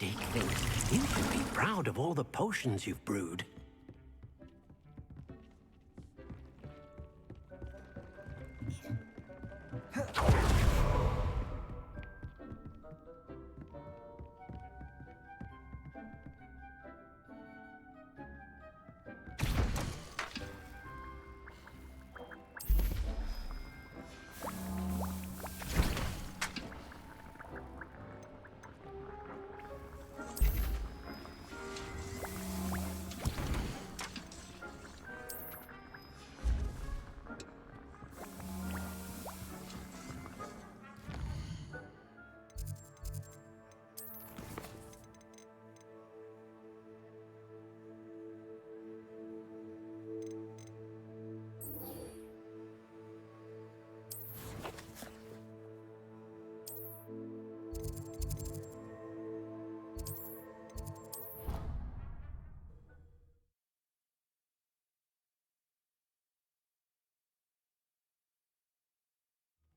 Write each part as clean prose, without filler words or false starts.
Dick thinks you should be proud of all the potions you've brewed.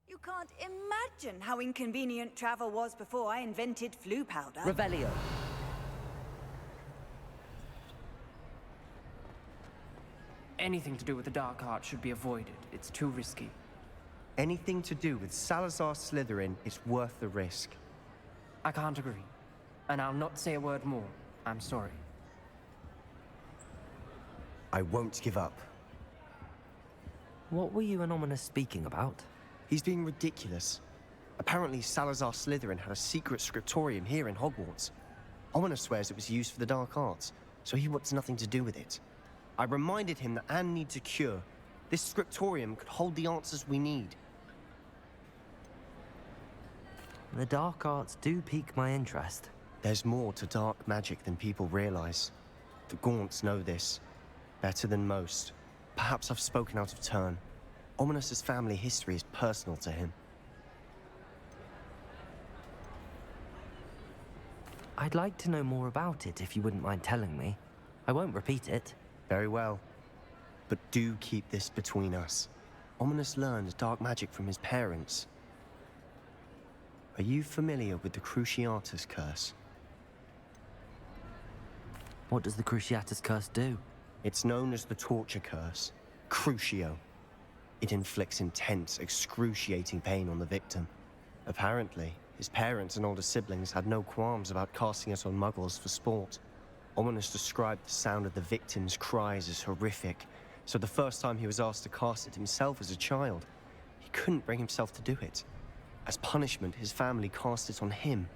You can't imagine how inconvenient travel was before I invented flu powder. Revelio. Anything to do with the dark art should be avoided. It's too risky. Anything to do with Salazar Slytherin is worth the risk. I can't agree. And I'll not say a word more. I'm sorry. I won't give up. What were you and Ominous speaking about? He's being ridiculous. Apparently, Salazar Slytherin had a secret scriptorium here in Hogwarts. Ominous swears it was used for the dark arts, so he wants nothing to do with it. I reminded him that Anne needs a cure. This scriptorium could hold the answers we need. The dark arts do pique my interest. There's more to dark magic than people realize. The Gaunts know this. Better than most. Perhaps I've spoken out of turn. Ominous's family history is personal to him. I'd like to know more about it if you wouldn't mind telling me. I won't repeat it. Very well. But do keep this between us. Ominous learned dark magic from his parents. Are you familiar with the Cruciatus Curse? What does the Cruciatus Curse do? It's known as the Torture Curse. Crucio. It inflicts intense, excruciating pain on the victim. Apparently, his parents and older siblings had no qualms about casting it on muggles for sport. Ominous described the sound of the victim's cries as horrific, so the first time he was asked to cast it himself as a child, he couldn't bring himself to do it. As punishment, his family cast it on him.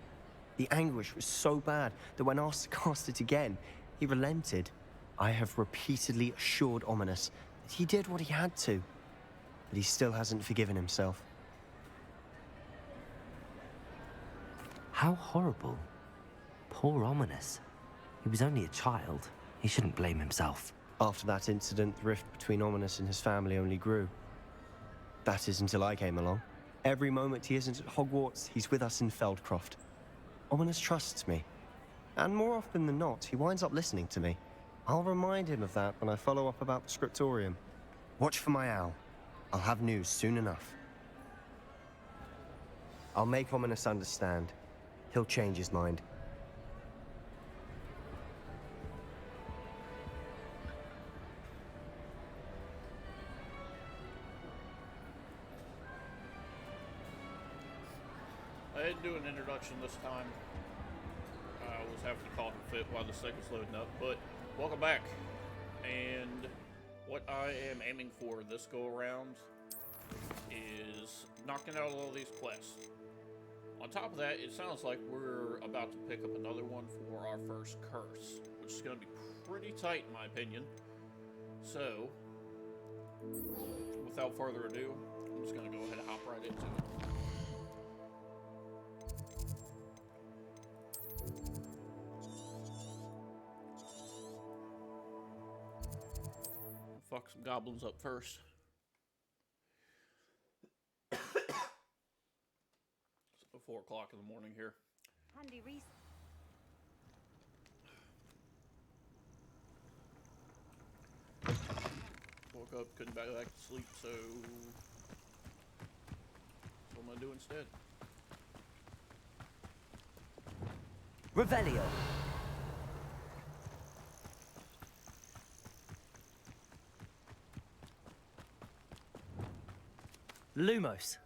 The anguish was so bad that when asked to cast it again, he relented. I have repeatedly assured Ominous that he did what he had to, but he still hasn't forgiven himself. How horrible. Poor Ominous. He was only a child. He shouldn't blame himself. After that incident, the rift between Ominous and his family only grew. That is until I came along. Every moment he isn't at Hogwarts, he's with us in Feldcroft. Ominous trusts me. And more often than not, he winds up listening to me. I'll remind him of that when I follow up about the scriptorium. Watch for my owl. I'll have news soon enough. I'll make Ominous understand. He'll change his mind. I didn't do an introduction this time. I was having to call it fit while the second was loading up, but welcome back. And what I am aiming for this go around is knocking out all these quests. On top of that, it sounds like we're about to pick up another one for our first curse, which is going to be pretty tight in my opinion. So, without further ado, I'm just going to go ahead and hop right into it. Fuck some goblins up first. It's 4 o'clock in the morning here. Handy reason. Woke up, couldn't back to sleep, so what am I gonna do instead? Revelio. Lumos.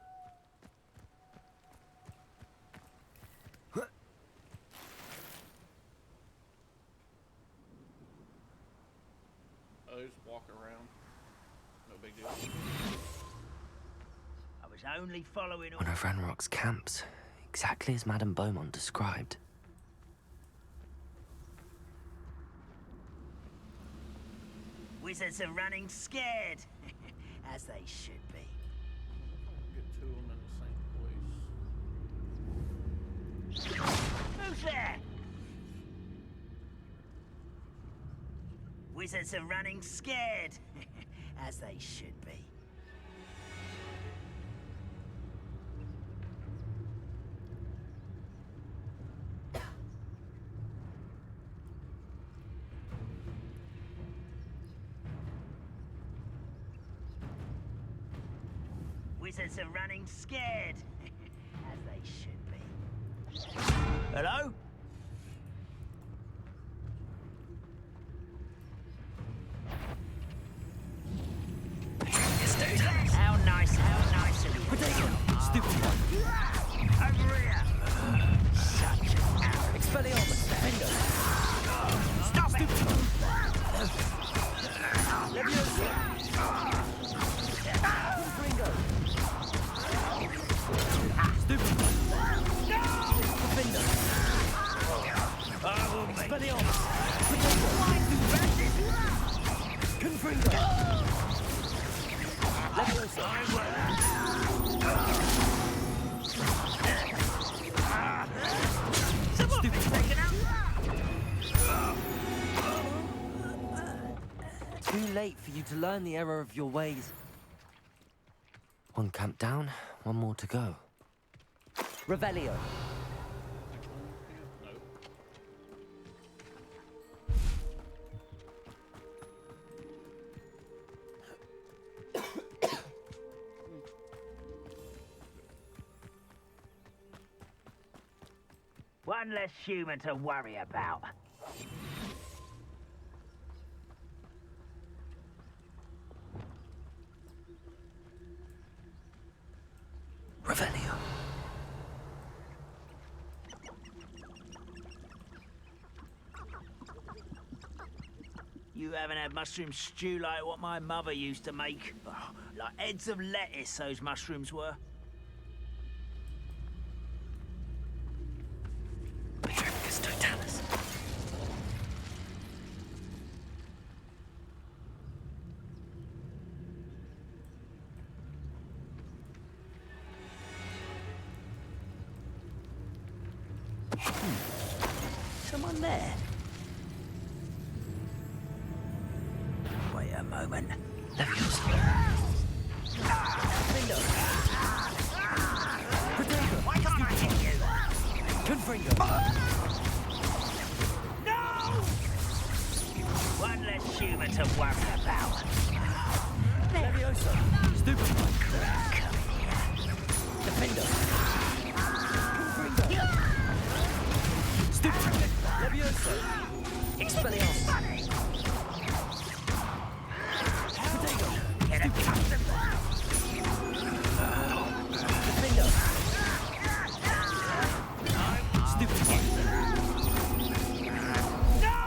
Oh, just walking around. No big deal. I was only following One of Ranrock's camps, exactly as Madame Beaumont described. Wizards are running scared, as they should be. Get two of them in the same place. Who's there? Wizards are running scared, as they should be. Wizards are running scared, as they should be. Hello? How nice of you. Stupid one. Over here. Such an arrogant. Expelliarmus. Bingo. Stop it! Leviosa. Ringo. Stupid one. No! Bingo. I will make Expelliarmus. Why do that? Confringo. Leviosa. Someone been taken out? Too late for you to learn the error of your ways. One camp down, one more to go. Revelio. No. One less human to worry about. Revelio. You haven't had mushroom stew like what my mother used to make? Oh, like heads of lettuce, those mushrooms were. Petricus totalis. Someone there? Wait a moment. Why can't I hit you? Confringo. No! One less human to worry about. Leviosa. Stupid one. Come here. Defender. Confringo. Stupid. Leviosa. Expelliarmus. Get accustomed. Defender. Stupid one. No!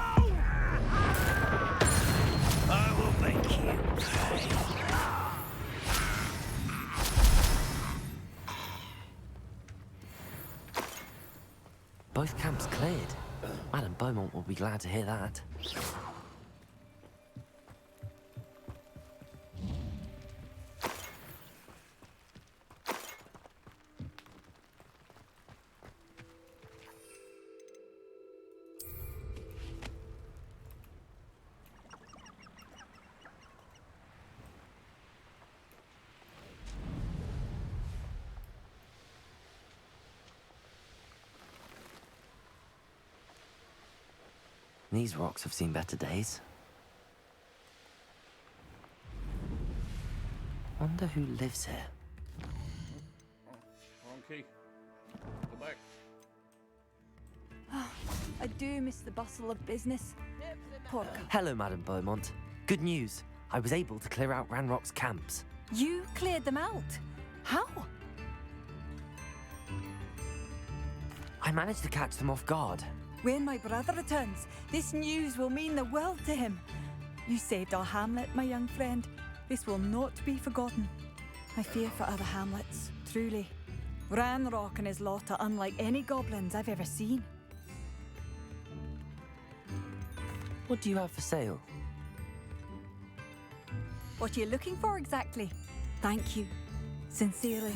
I will make you pay. Both camps cleared. Madame Beaumont will be glad to hear that. These rocks have seen better days. Wonder who lives here. Wrong key. Go back. I do miss the bustle of business. Poor Hello, Madam Beaumont. Good news. I was able to clear out Ranrock's camps. You cleared them out? How? I managed to catch them off guard. When my brother returns, this news will mean the world to him. You saved our hamlet, my young friend. This will not be forgotten. I fear for other hamlets, truly. Ranrock and his lot are unlike any goblins I've ever seen. What do you have for sale? What are you looking for exactly? Thank you. Sincerely.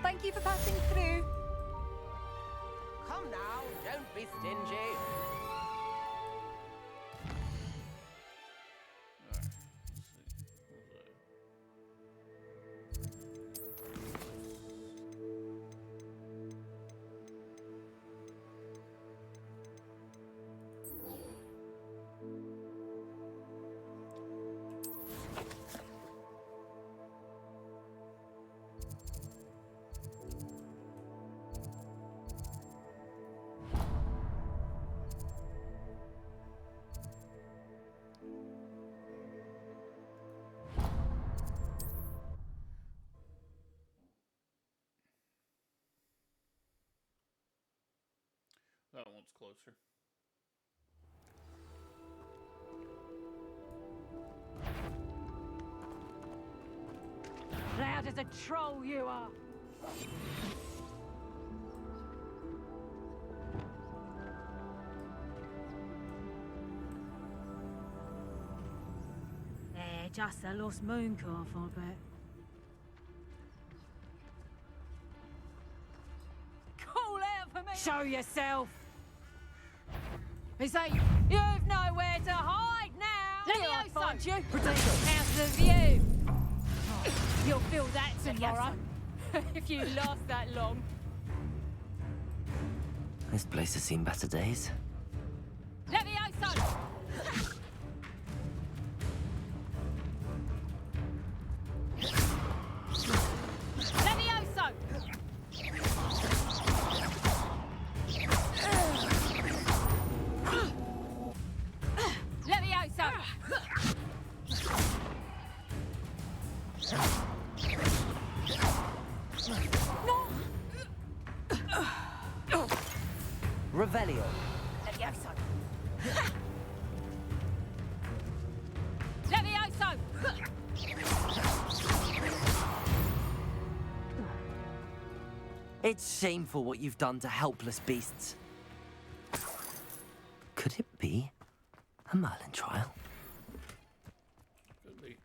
Thank you for passing through. Come now, don't be stingy. That one's closer. Loud as a troll you are. They're just a lost moon calf, I bet. Call out for me! Show yourself! Is that you? You've nowhere to hide now! Let me find you! How's the view? You'll feel that tomorrow, if you last that long. This place has seen better days. Levioso! Levioso! Levioso! Revelio. Levioso! Levioso! It's shameful what you've done to helpless beasts. Could it be a Merlin trial? Could be.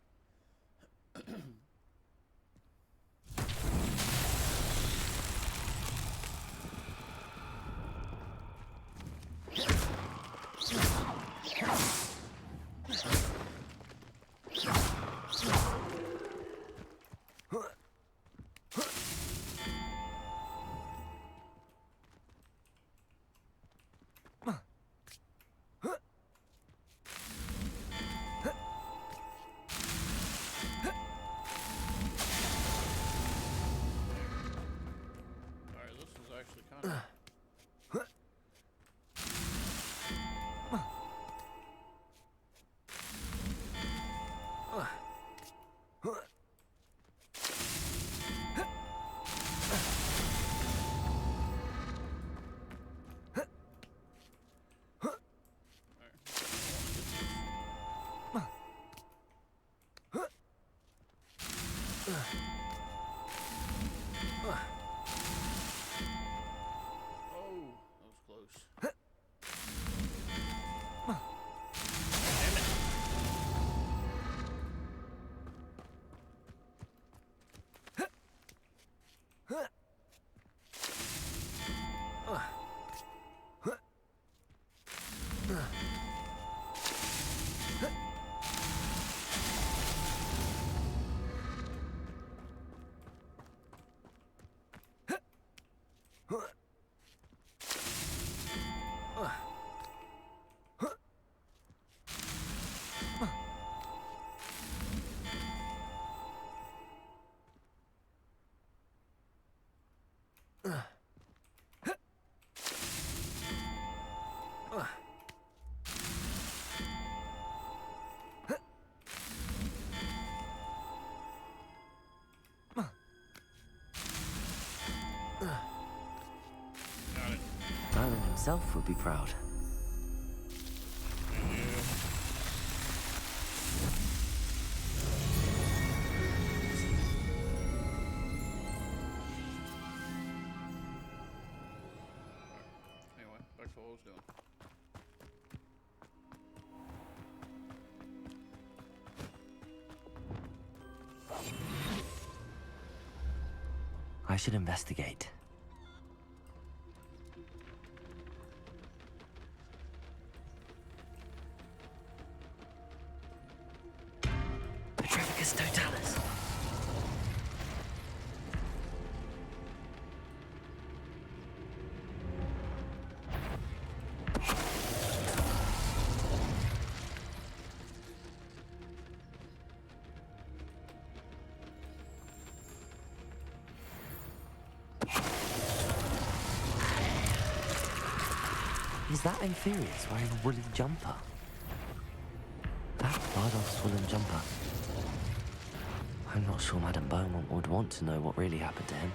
Alright, this is actually kind of... Got it. Merlin himself would be proud. Anyway, back to what I was doing. I should investigate. Petrificus totalis. Is that Aetherius wearing a woolly jumper? That Bardolph's woolen jumper. I'm not sure Madame Beaumont would want to know what really happened to him.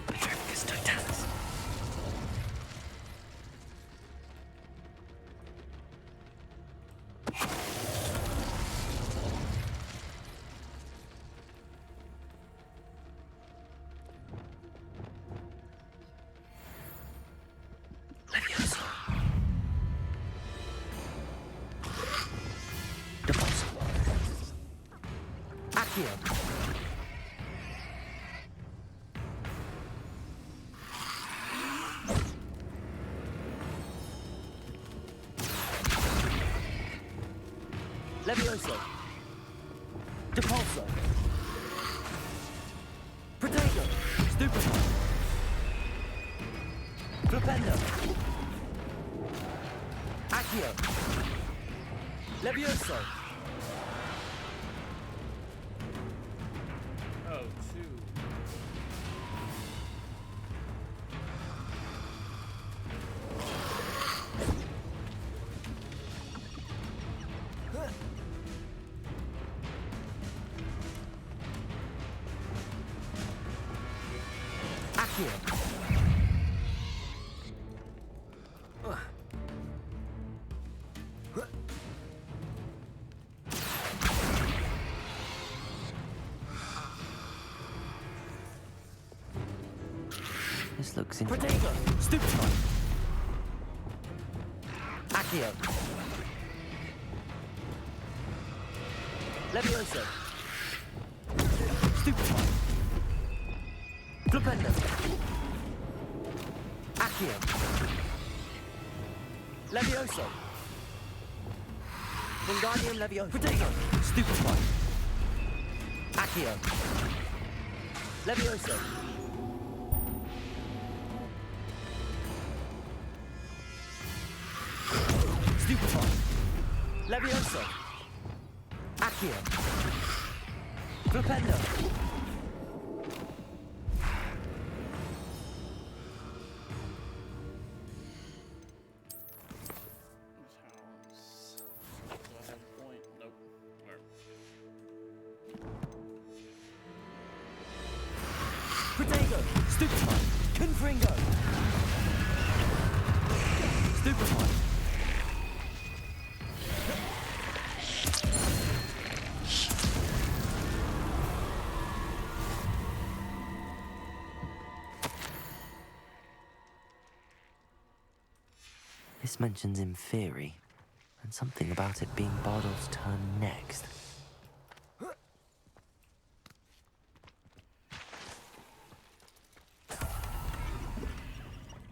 Petrificus totalis. Leviosa. Deposit. Accio. Levioso. Depulso. Protego. Stupefy. Flipendo. Accio. Levioso. Oh, two. Accio. This looks interesting. Protego. Stupefy. Accio. Levioso. Stupefy. Flipendo. Accio. Levioso. Wingardium Levioso. Protego. Stupefy. Accio. Levioso. Stupefy. Levioso. Accio. Flipendo. Do I have a point? Nope. Alright. Protego. Stupefy. Confringo. Stupefy. This mentions Inferi, and something about it being Bardolph's turn next.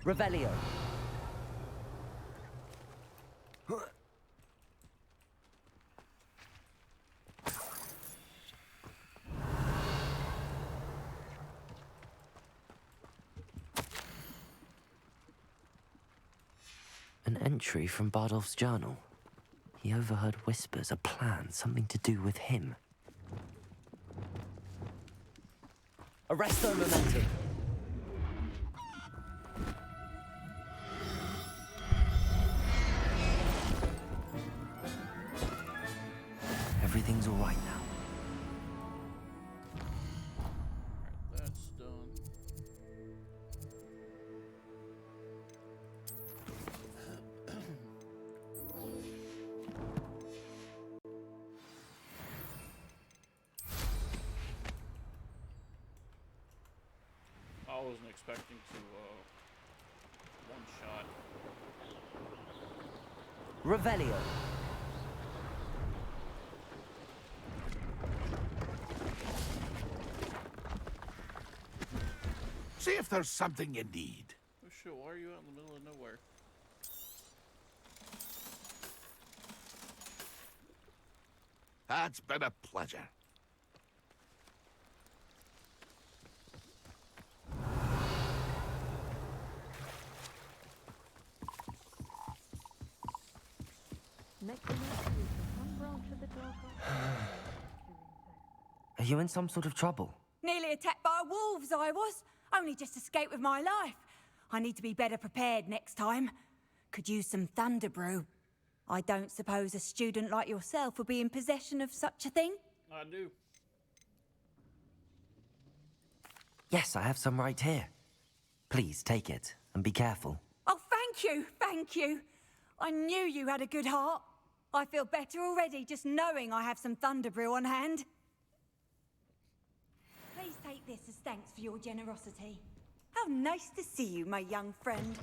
Revelio. An entry from Bardolph's journal. He overheard whispers, a plan, something to do with him. Arresto momentum. Everything's all right now. That's done. I wasn't expecting to one shot. Revelio. See if there's something you need. Oh shit, why are you out in the middle of nowhere? That's been a pleasure. Are you in some sort of trouble? Nearly attacked by wolves, I was. Only just escaped with my life. I need to be better prepared next time. Could use some thunder brew. I don't suppose a student like yourself would be in possession of such a thing? I do. Yes, I have some right here. Please take it and be careful. Oh, thank you, thank you. I knew you had a good heart. I feel better already just knowing I have some thunder brew on hand. Please take this as thanks for your generosity. How nice to see you, my young friend.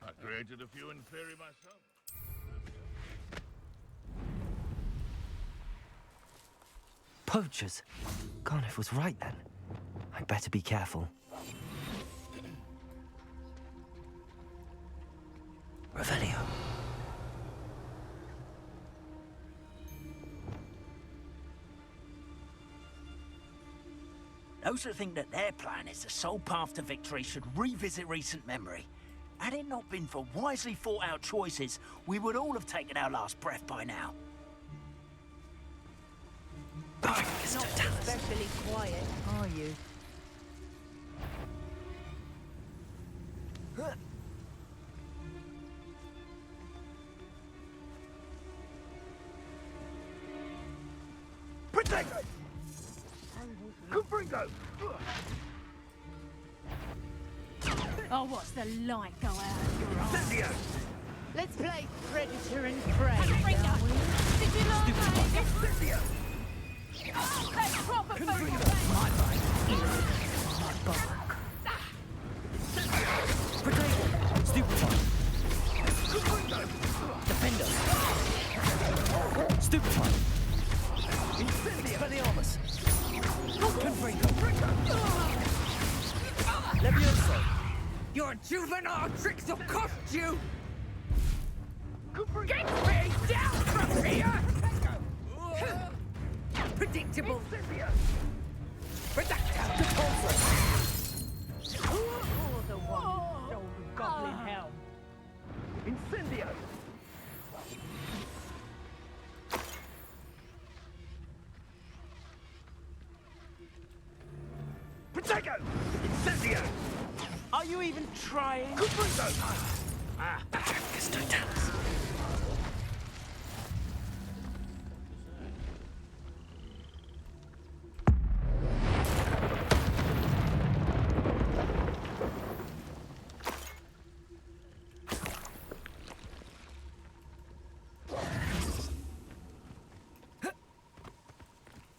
I created a few in theory myself. Poachers. Garniff was right then. I'd better be careful. Revelio. Those who think that their plan is the sole path to victory should revisit recent memory. Had it not been for wisely thought out choices, we would all have taken our last breath by now. Not especially quiet, are you? Protect! Confringo! Oh, what's the light go out of your eyes? Incendio! Let's play predator and prey, shall we? Did you learn that? Incendio! That's proper food. My bike. My bark. Potato. Stupefy. Defender. Stupefy. Incendio. Expelliarmus. Confringo. Levioso. Your juvenile tricks will cost you! Get me down from here! Predictable! You're the one who stole the goblin helm. Incendio! Protego! Incendio! Are you even trying? Confringo! Bacchus Totalis.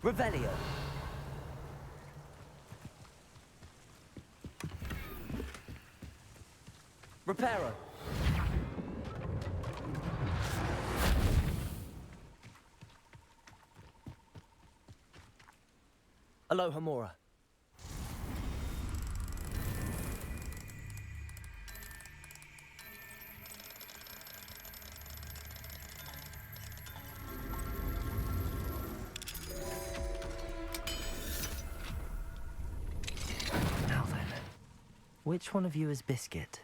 Revelio. Reparo. Aloha Mora. Now then, which one of you is Biscuit?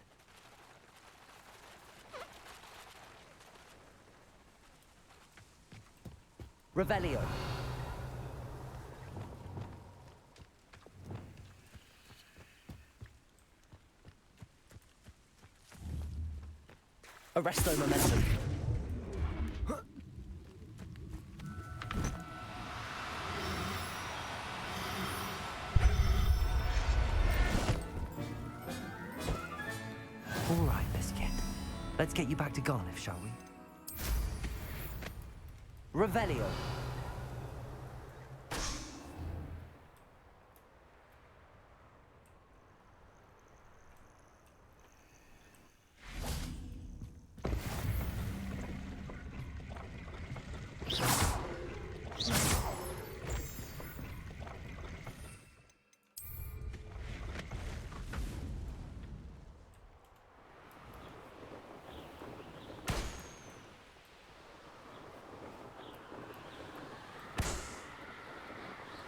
Revelio. Arresto momentum. All right, Biscuit. Let's get you back to Garniff, shall we? Revelio.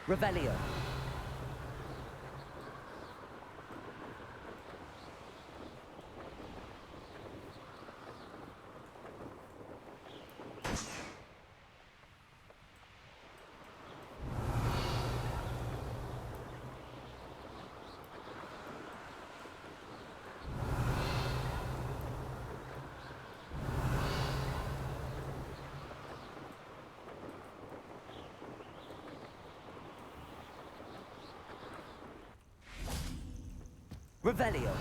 Revelio. Revelio.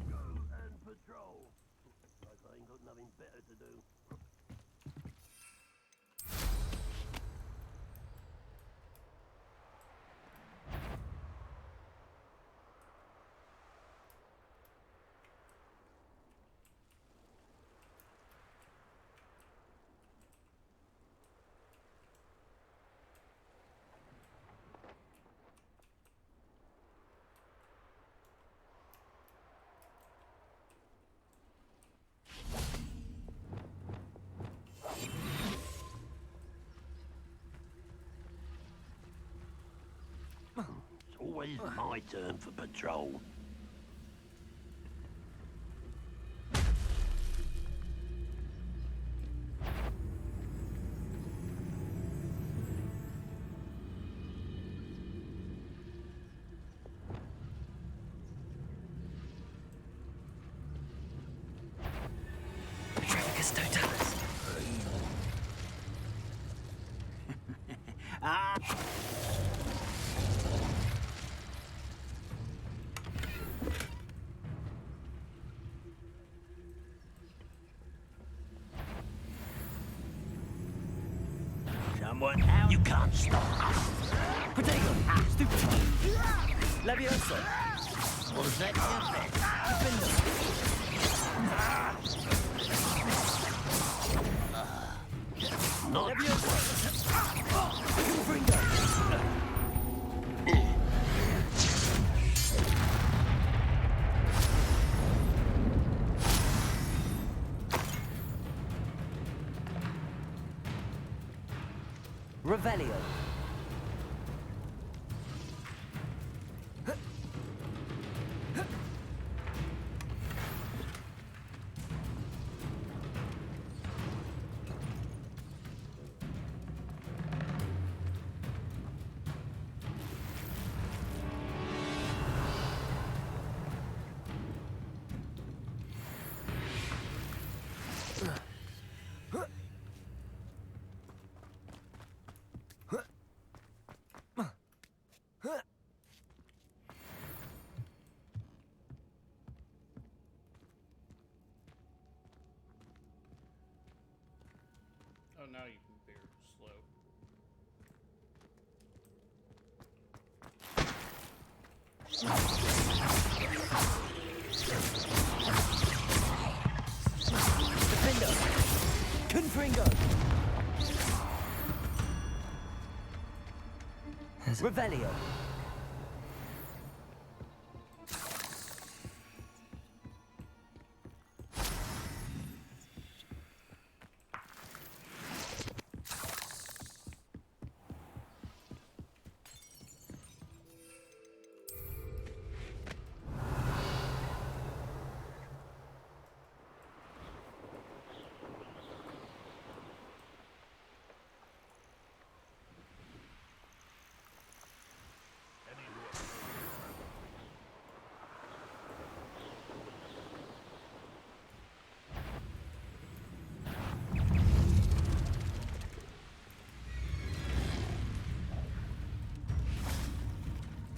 Go and patrol. Like I ain't got nothing better to do. It's always my turn for patrol. Petricus totalis. Someone out. You can't stop us. Protego. Stupid. Levioso. Was that your bet? Not Levioso. Revelio. Oh, now you can veer slow. Defendo. Confringo. Revelio.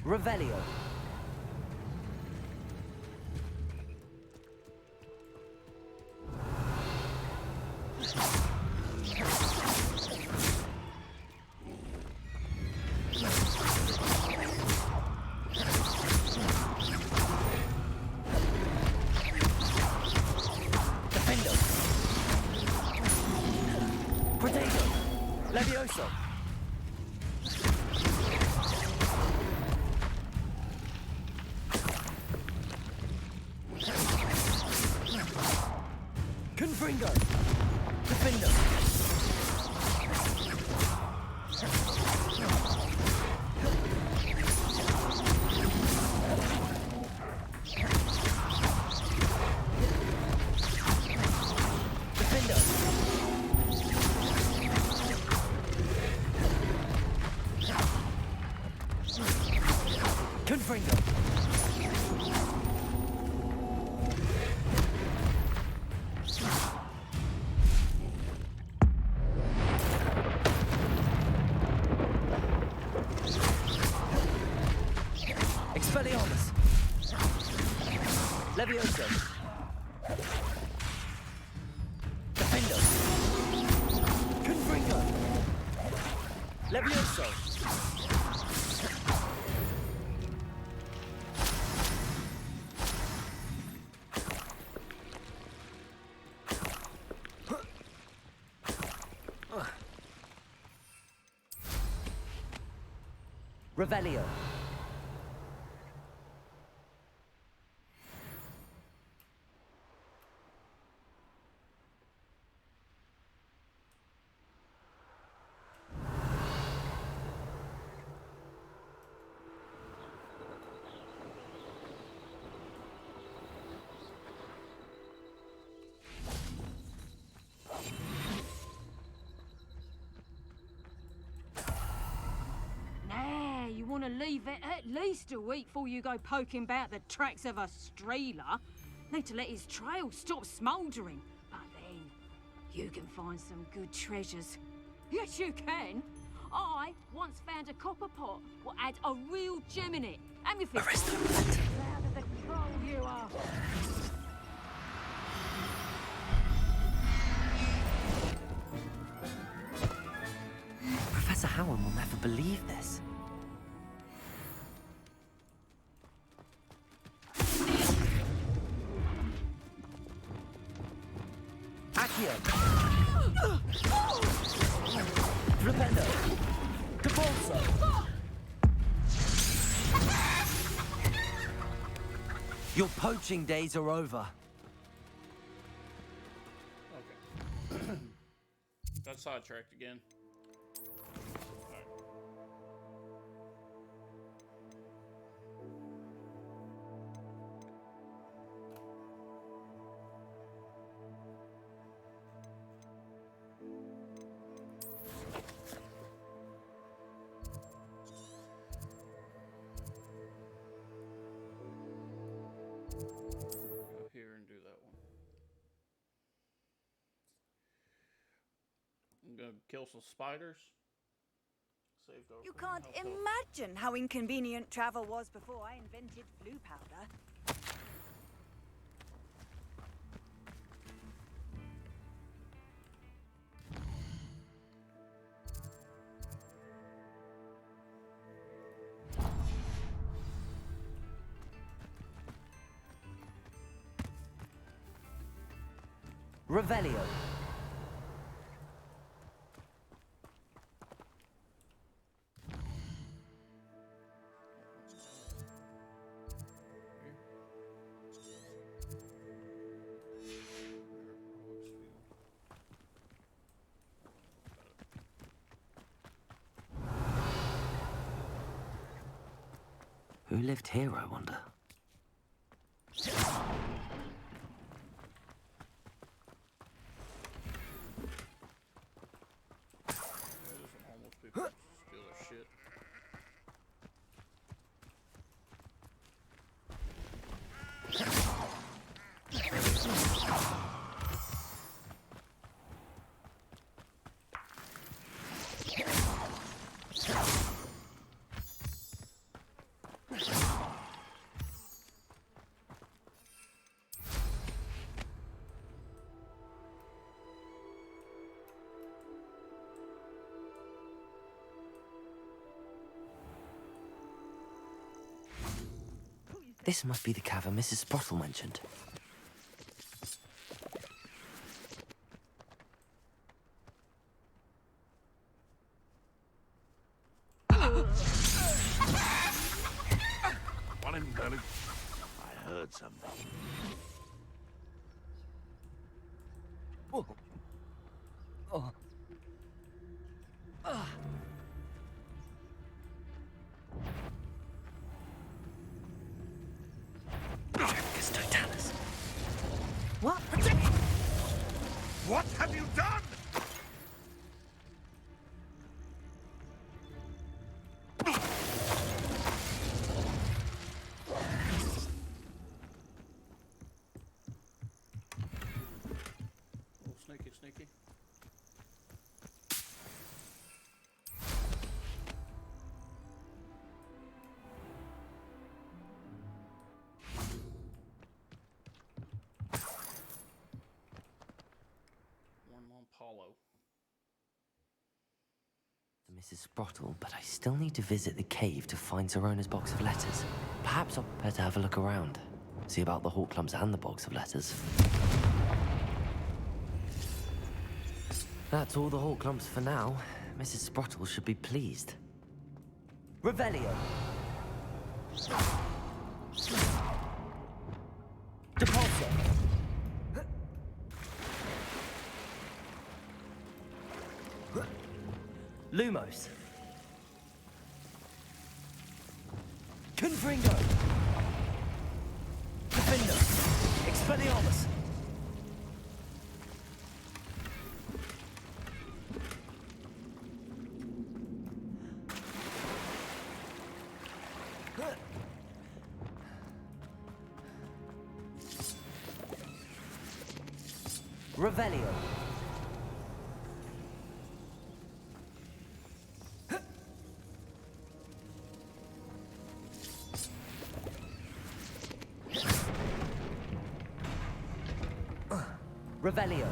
Revelio. Defendo. Protego. Levioso. Confringo. Defendo. Defendo. Confringo. Expelliarmus. Levioso. Defendo. Confringo. Levioso. Revelio. Nah, you want to leave it at least a week before you go poking about the tracks of a streeler. Need to let his trail stop smouldering. But then, you can find some good treasures. Yes, you can. I once found a copper pot what had a real gem in it. Amethyst. Proud of the troll you are. Professor Howard will never believe this. Accio. Flipendo. Capolso. Your poaching days are over. Okay. Got sidetracked again. Alright. Go here and do that one. I'm gonna kill some spiders. Saved over You from can't the house. imagine how inconvenient travel was before I invented flu powder. Revelio. Who lived here, I wonder? There's some homeless people that steal their shit. This must be the cavern Mrs. Sprottle mentioned. Morning, Merlin. I heard something. Oh. Oh. Trevicus Totalis. What? What have you done? Oh, sneaky, sneaky. Apollo. Mrs. Sprottle, but I still need to visit the cave to find Zerona's box of letters. Perhaps I'll better have a look around. See about the hawk clumps and the box of letters. That's all the hawk clumps for now. Mrs. Sprottle should be pleased. Revelio. Depulso. Lumos. Confringo. Defender. Expelliarmus. Revelio. Revelio.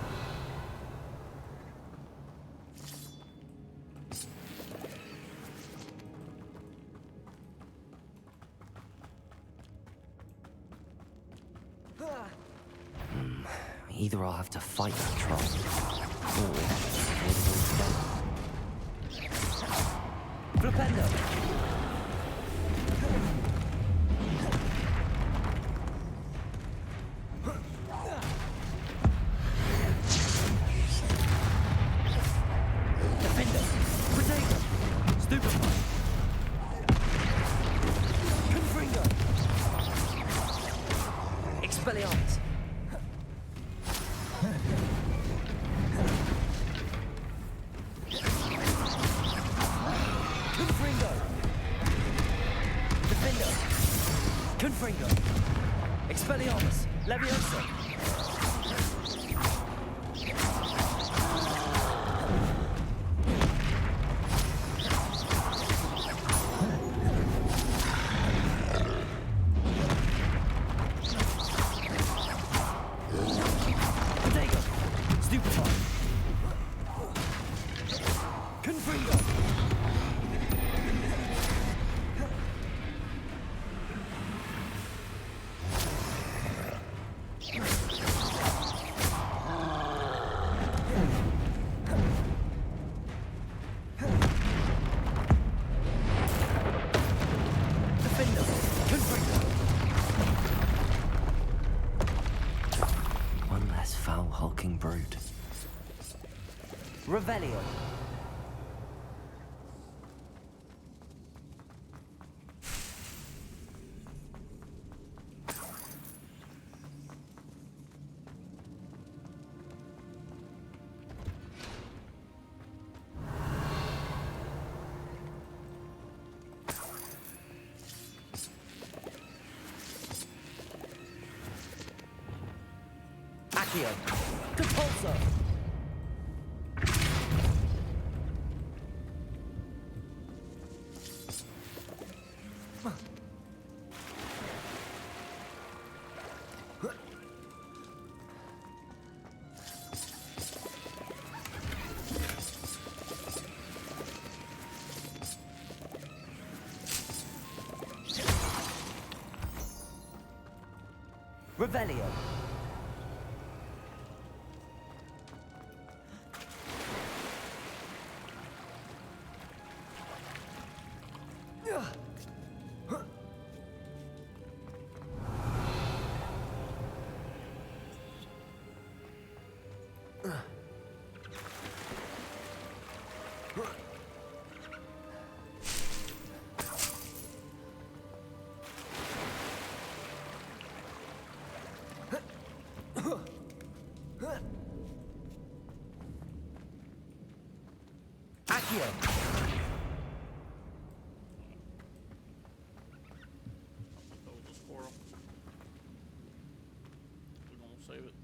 Either I'll have to fight that troll, or Flipendo. Expelliarmus. Confringo. Defender. Confringo. Expelliarmus. Leviosa. One less foul hulking brood. Revelio. Accio. Depulso. Revelio. Accio. That was a squirrel. We're gonna save it.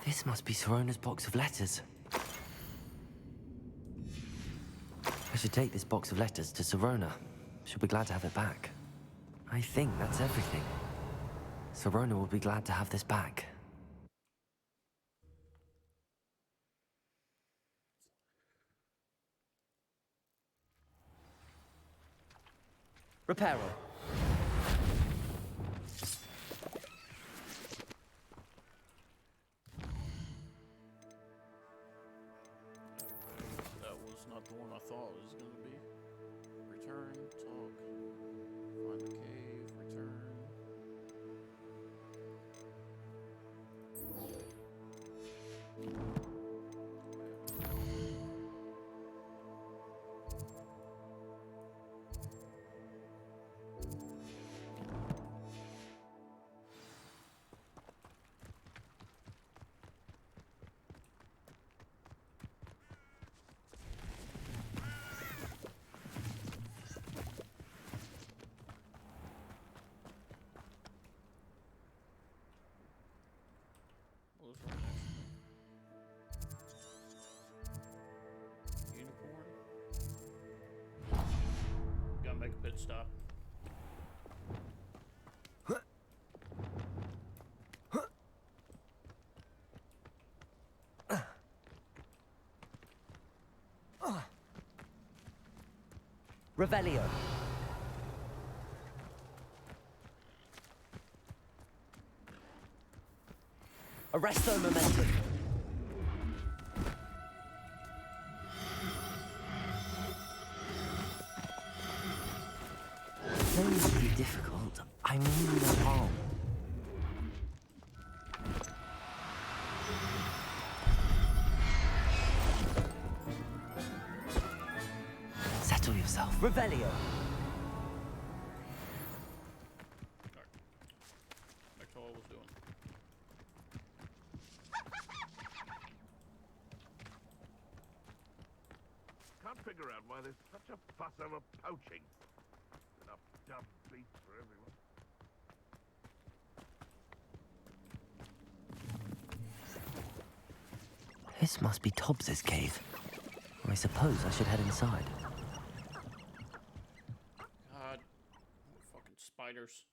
This must be Sorona's box of letters. I should take this box of letters to Sorona. She'll be glad to have it back. I think that's everything. Sorona will be glad to have this back. Reparo. That was not the one I thought it was going to be. Return, talk, find the cave, return. What was right next? Unicorn. Gotta make a pit stop. Revelio. Arresto momentum. Don't to be difficult. I mean no harm. Settle yourself. Revelio. Back to what I was doing. Can't figure out why there's such a fuss over poaching. Enough dumb beasts for everyone. This must be Tobbs's cave. I suppose I should head inside. God, more fucking spiders.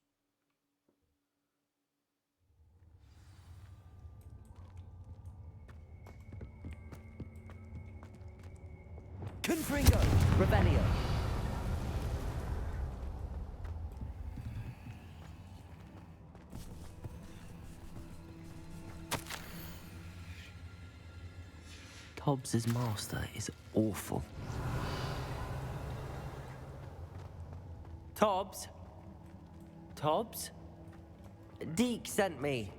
Confringo. Revelio. Tobbs's master is awful. Tobbs? Tobbs? Deke sent me.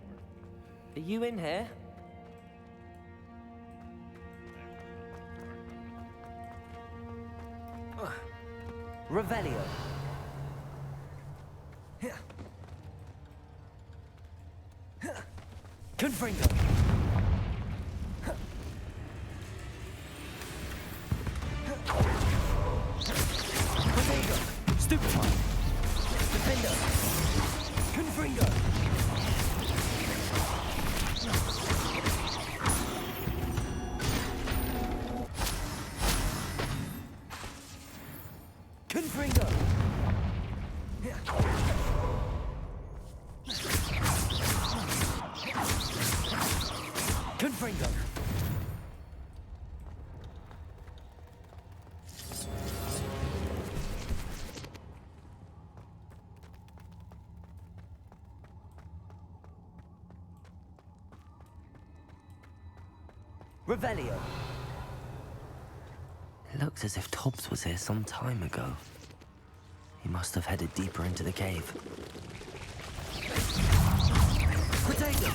Are you in here? Revelio. Confringo. Stupefy. Defender. Confringo. Revelio. It looks as if Tobbs was here some time ago. He must have headed deeper into the cave. Potato!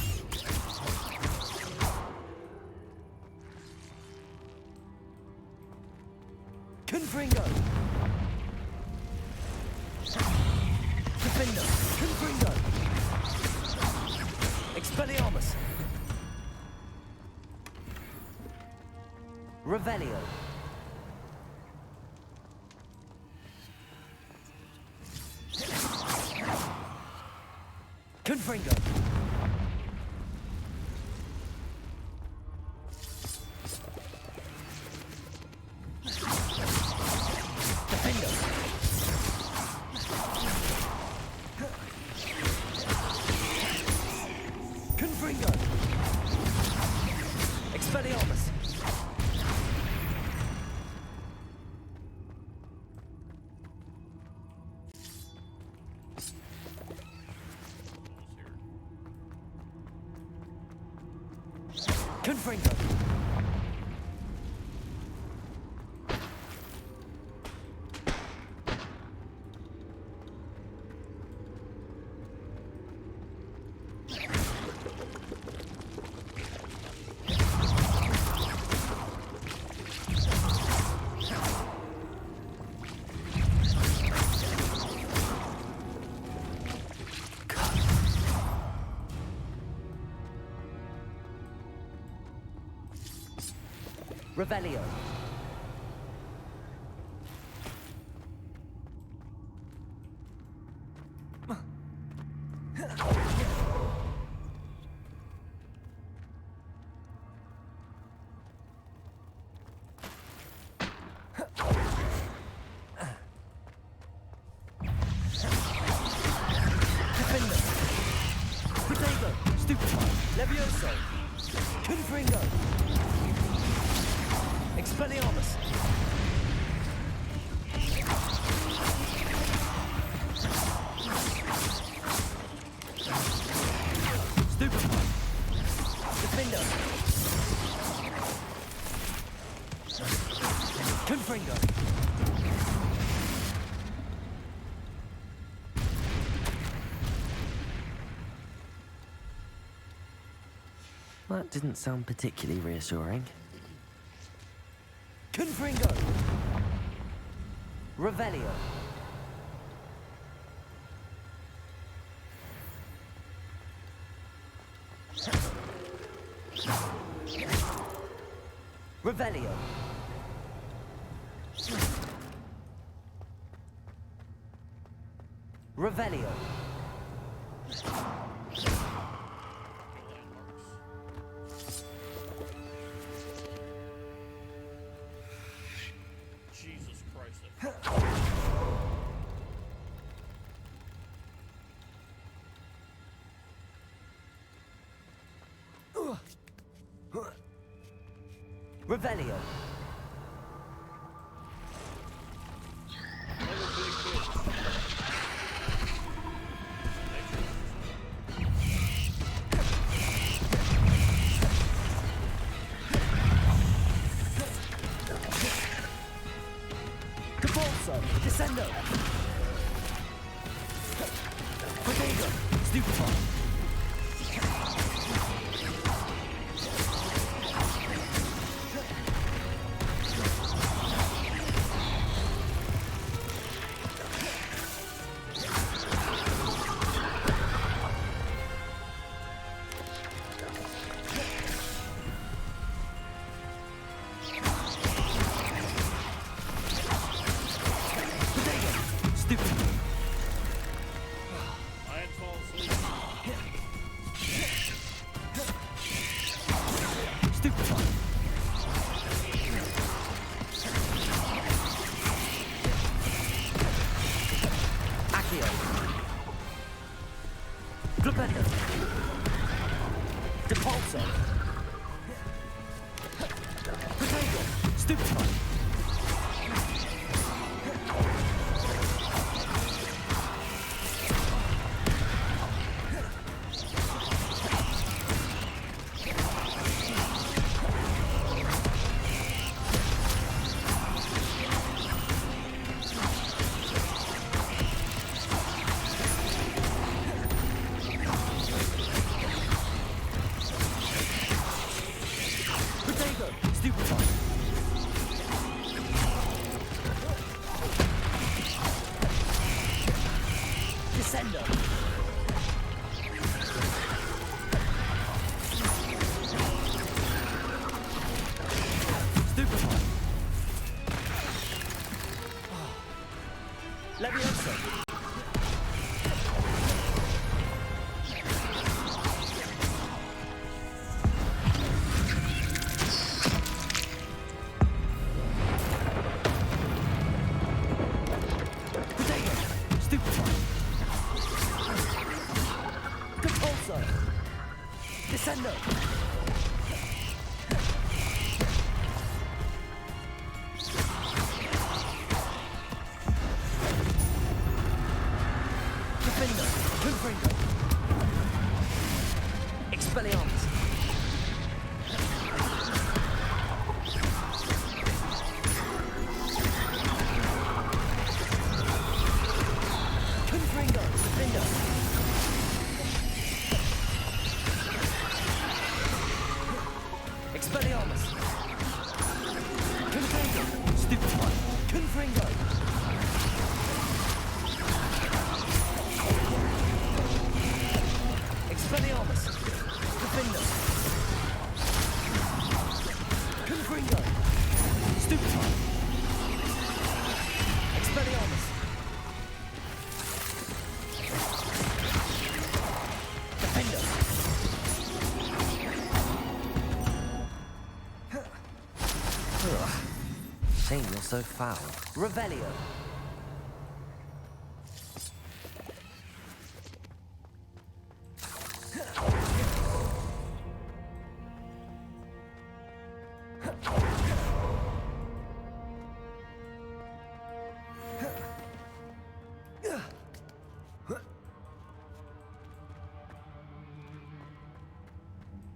Confringo! Defender! Confringo! Expelliarmus! Revelio! Confringo! Defender! Confringo! Expelliarmus! Confringo! Revelio. Defender. Potato. Stupefy. Levioso. Confringo. Expelliarmus! Stupefy! Defender! Confringo! That didn't sound particularly reassuring. Confringo! Revelio. Revelio. Revelio. Jesus Christ. Revelio. Descendo! Potato! Stupefy! Glupendo. Depulso. Potato! Stupefy! Shame you're so foul. Revelio.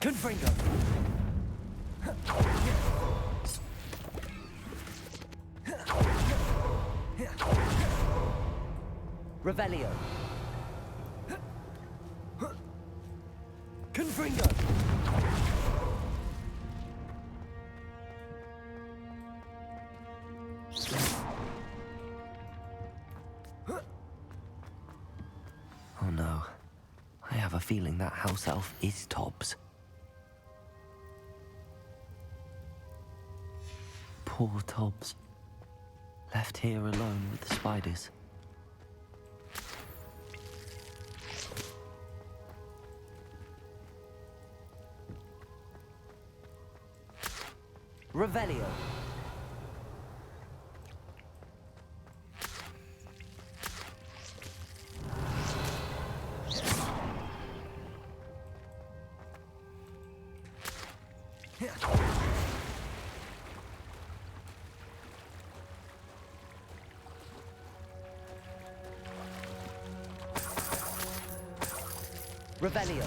Confringo. Revelio. Confringo. Oh no. I have a feeling that house elf is Tobbs. Poor Tobbs. Left here alone with the spiders. Revelio. Revelio.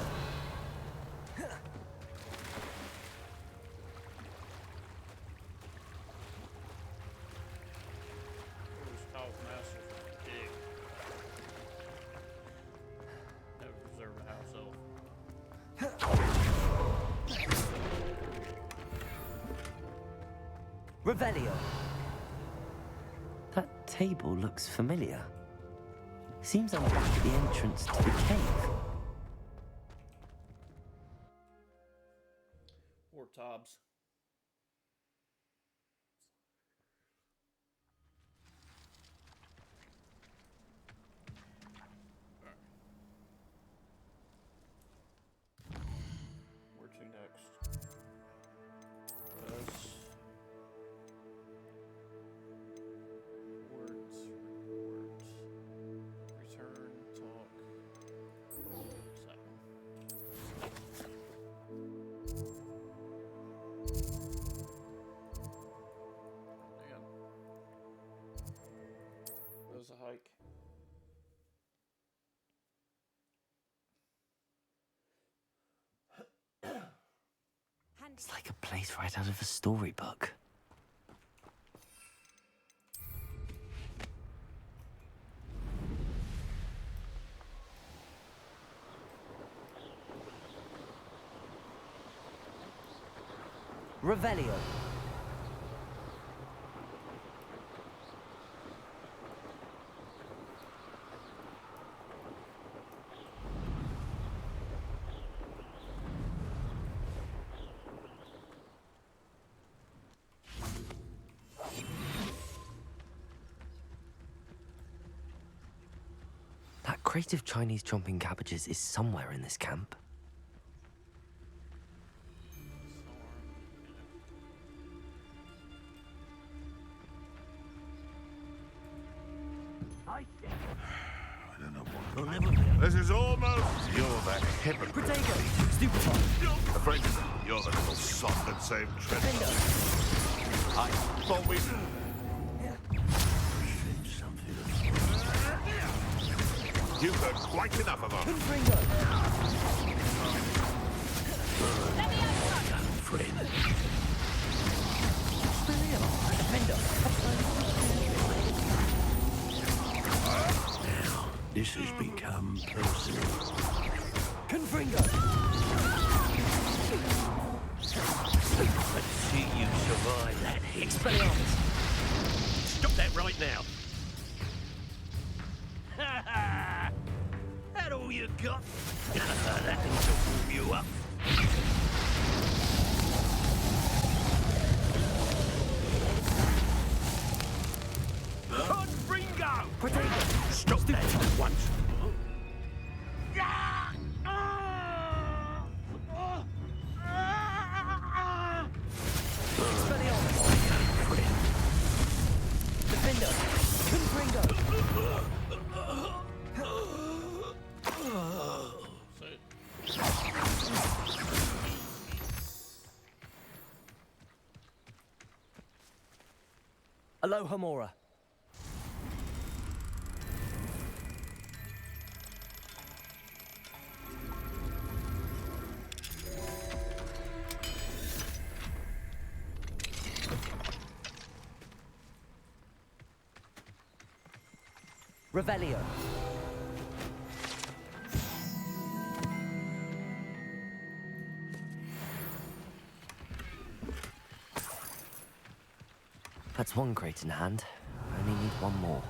Revelio. That table looks familiar. Seems I'm back at the entrance to the cave. Poor Tobbs. Where to next? Press. Words. Return. Talk. Second. It's like a place right out of a storybook. Revelio. That crate of Chinese chomping cabbages is somewhere in this camp. I don't know what. This is almost. You're the hypocrite. Protego! Stupefy! Afraid you're the little sod that saved Trent. I thought we. You've heard quite enough of us. Now, this has become personal. Confringo! Let's see you survive that hit. Expelliarmus! Stop that right now. That all you got? That will warm you up. Confringo! Protego! Stop that at once. Defender! Confringo! Aloha Mora. Revelio. That's one crate in hand. I only need one more.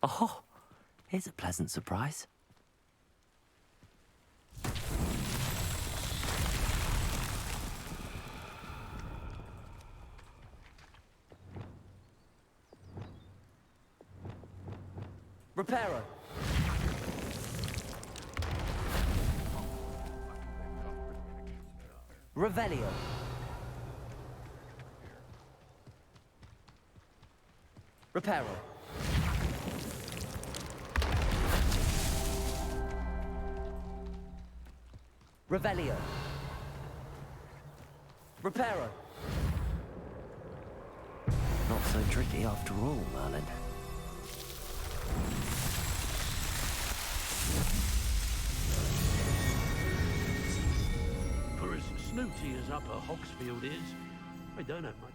Oh, here's a pleasant surprise. Reparo. Revelio. Reparo. Revelio. Reparo. Not so tricky after all, Merlin. For as snooty as Upper Hogsfield is, I don't have much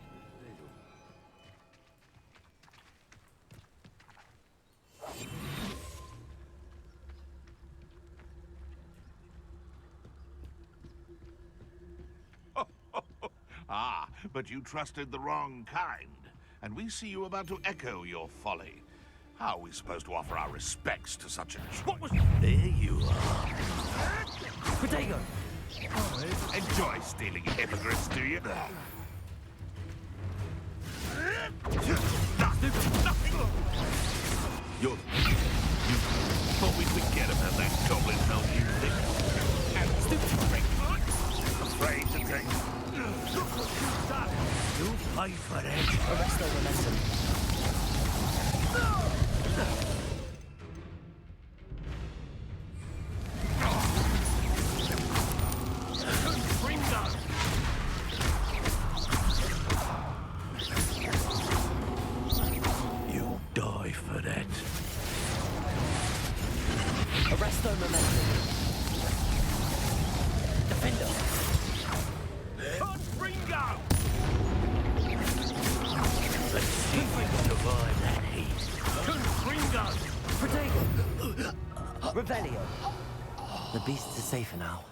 to do. Ah, but you trusted the wrong kind. And we see you about to echo your folly. How are we supposed to offer our respects to such a... What was... There you are. Protego! Enjoy stealing hypocrites, do you? Nothing! You thought we'd forget about that goblin help you think? And afraid to take... Look what you've done! You'll pay for that. Arresto momentum. You survive that heat. Gringo! Protego! Revelio! The beasts are safer now.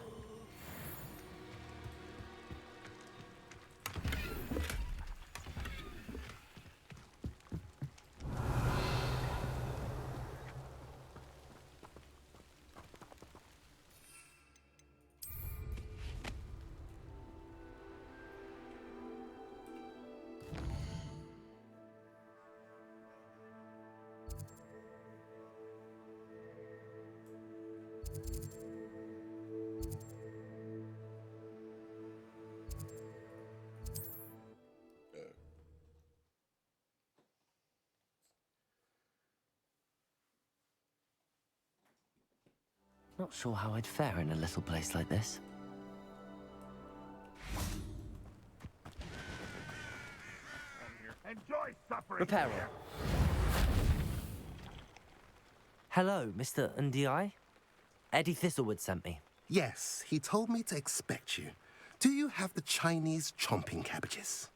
Not sure how I'd fare in a little place like this. Enjoy suffering. Reparo. Hello, Mr. Ndi. Eddie Thistlewood sent me. Yes, he told me to expect you. Do you have the Chinese chomping cabbages?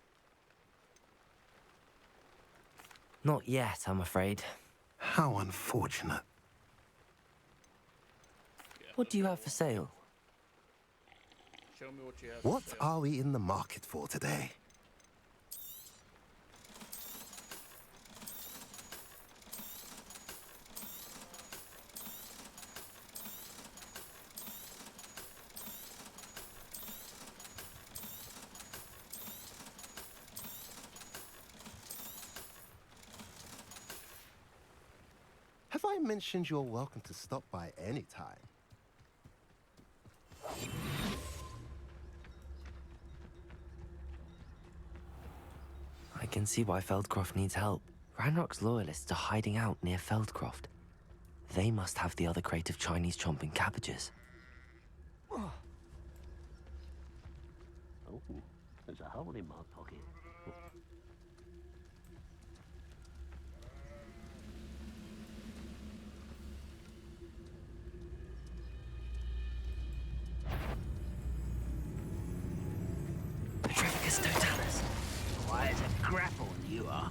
Not yet, I'm afraid. How unfortunate. What do you have for sale? Show me what you have. What are we in the market for today? Have I mentioned you're welcome to stop by any time? I can see why Feldcroft needs help. Ranrock's loyalists are hiding out near Feldcroft. They must have the other crate of Chinese chomping cabbages. Oh, there's a hole in my pocket. Petrificus totalis. Quiet as a grapple, you are.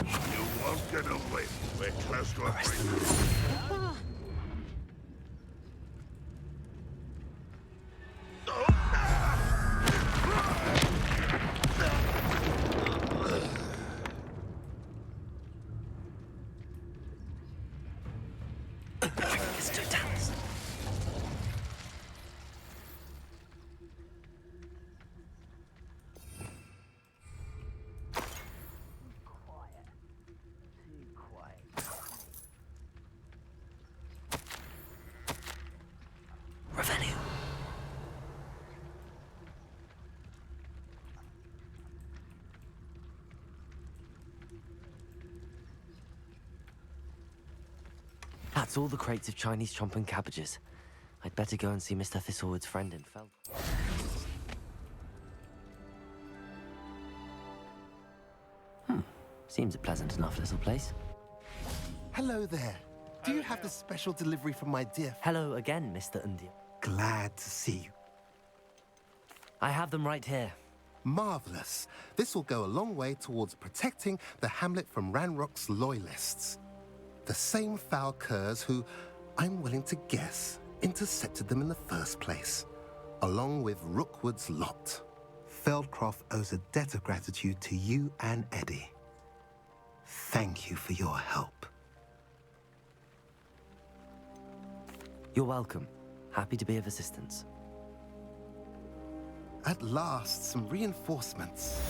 You won't get away. We're close to a breakthrough. Petrificus totalis. Revenue. That's all the crates of Chinese chomping cabbages. I'd better go and see Mr. Thistlewood's friend in Feld. Seems a pleasant enough little place. Hello there. Do you have the special delivery from my dear... Hello again, Mr. Undia. Glad to see you. I have them right here. Marvelous. This will go a long way towards protecting the hamlet from Ranrock's loyalists. The same foul curs who, I'm willing to guess, intercepted them in the first place, along with Rookwood's lot. Feldcroft owes a debt of gratitude to you and Eddie. Thank you for your help. You're welcome. Happy to be of assistance. At last, some reinforcements.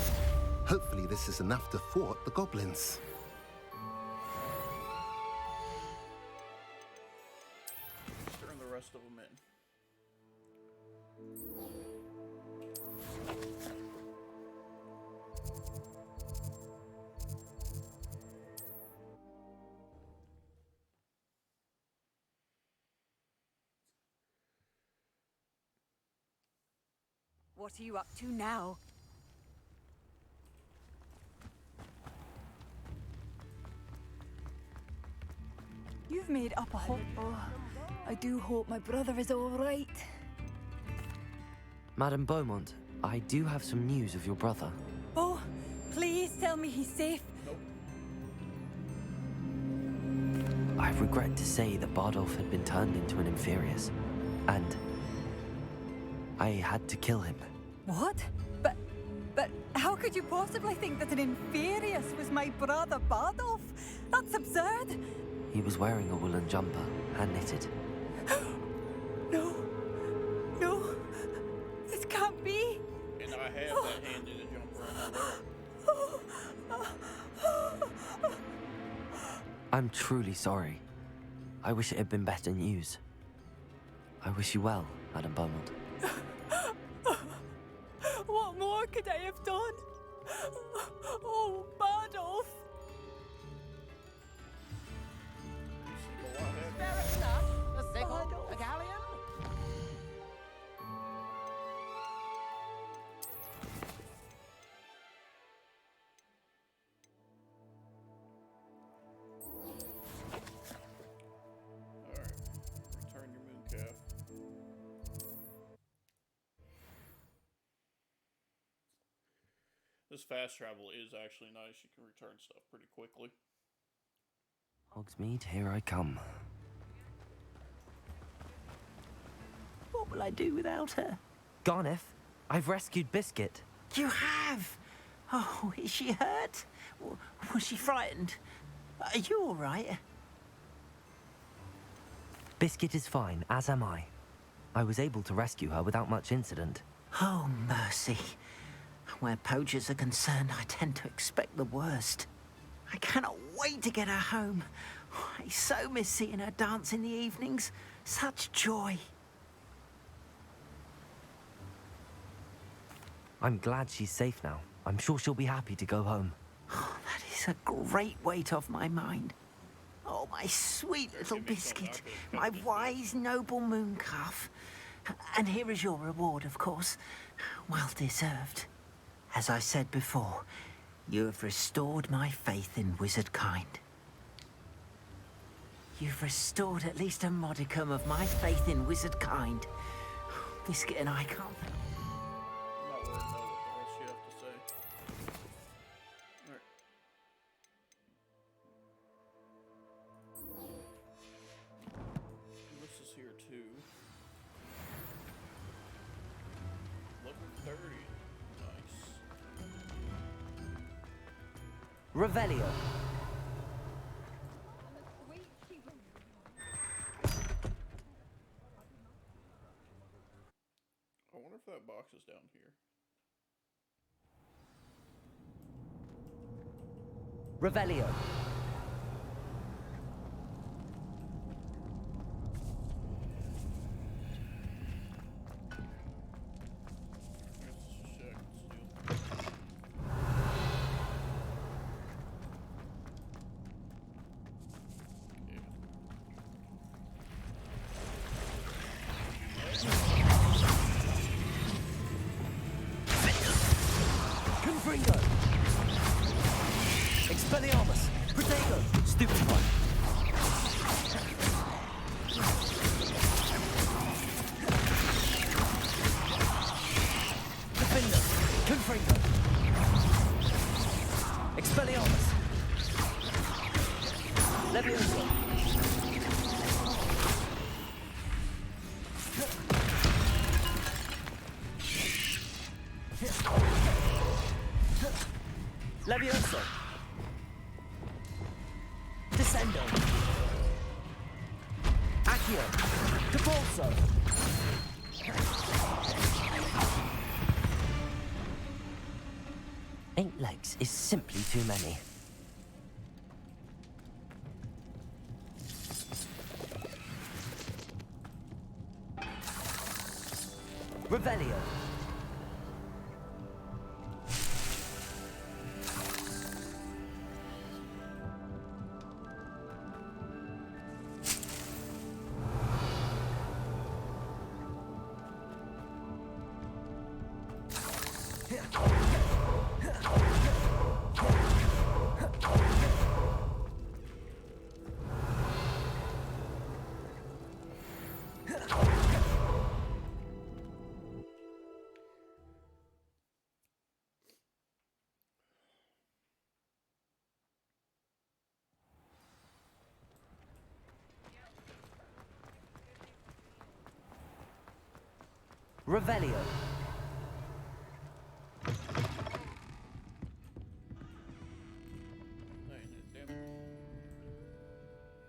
Hopefully this is enough to thwart the goblins. Turn the rest of them in. What are you up to now? You've made up a whole... Oh, I do hope my brother is all right. Madame Beaumont, I do have some news of your brother. Oh, Please tell me he's safe. Nope. I regret to say that Bardolph had been turned into an Inferius, and I had to kill him. What? But how could you possibly think that an Inferius was my brother Bardolph? That's absurd. He was wearing a woolen jumper, hand-knitted. No. No. This can't be. And I have that hand-knitted jumper on my belt. I'm truly sorry. I wish it had been better news. I wish you well, Madam Beaumont. What more could I have done? Oh, Bardolph. Fair enough. A sickle, a galleon. Alright. Return your mooncalf. This fast travel is actually nice. You can return stuff pretty quickly. Hogsmeade, here I come. What will I do without her? Garneth, I've rescued Biscuit. You have? Oh, is she hurt? Was she frightened? Are you all right? Biscuit is fine, as am I. I was able to rescue her without much incident. Oh, mercy. Where poachers are concerned, I tend to expect the worst. I cannot wait to get her home. I so miss seeing her dance in the evenings. Such joy. I'm glad she's safe now. I'm sure she'll be happy to go home. Oh, that is a great weight off my mind. Oh, my sweet little Biscuit, my wise, noble mooncalf. And here is your reward, of course. Well deserved. As I said before, you have restored my faith in wizard kind. You've restored at least a modicum of my faith in wizard kind. Biscuit and I can't... I'm not worried about what else you have to say. Alright. This is here too. Level 30. Nice. Revelio. I wonder if that box is down here. Revelio. Let's check. Confringo. Expelliarmus. Protego. Stupid one. Defender. Confringo. Expelliarmus. Levioso. Levioso. Descendo. Accio. Depulso. Eight legs is simply too many. Revelio. Revelio.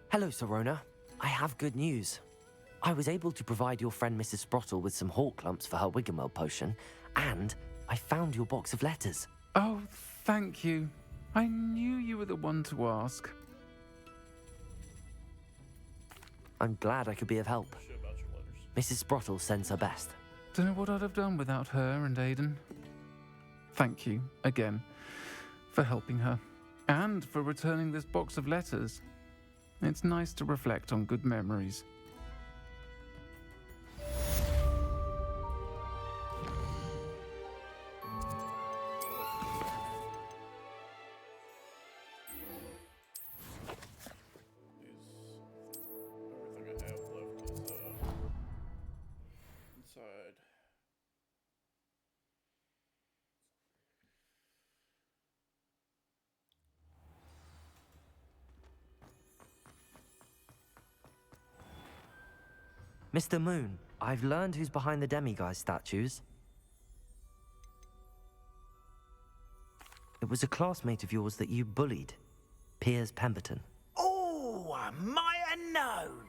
Hello, Sorona. I have good news. I was able to provide your friend Mrs. Sprottle with some hawk lumps for her Wiggamel potion, and I found your box of letters. Oh, thank you. I knew you were the one to ask. I'm glad I could be of help. Mrs. Sprottle sends her best. Don't know what I'd have done without her and Aidan. Thank you, again, for helping her, and for returning this box of letters. It's nice to reflect on good memories. Everything I have left is inside. Mr. Moon, I've learned who's behind the demiguise statues. It was a classmate of yours that you bullied, Piers Pemberton. Oh, I might have known.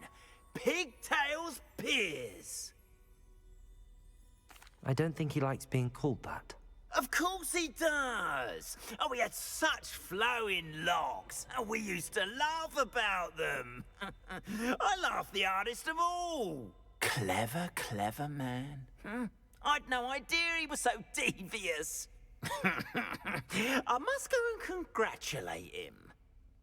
Pigtails Piers. I don't think he likes being called that. Of course he does. Oh, we had such flowing locks, and we used to laugh about them. I laughed the hardest of all. Clever, clever man. I'd no idea he was so devious. I must go and congratulate him.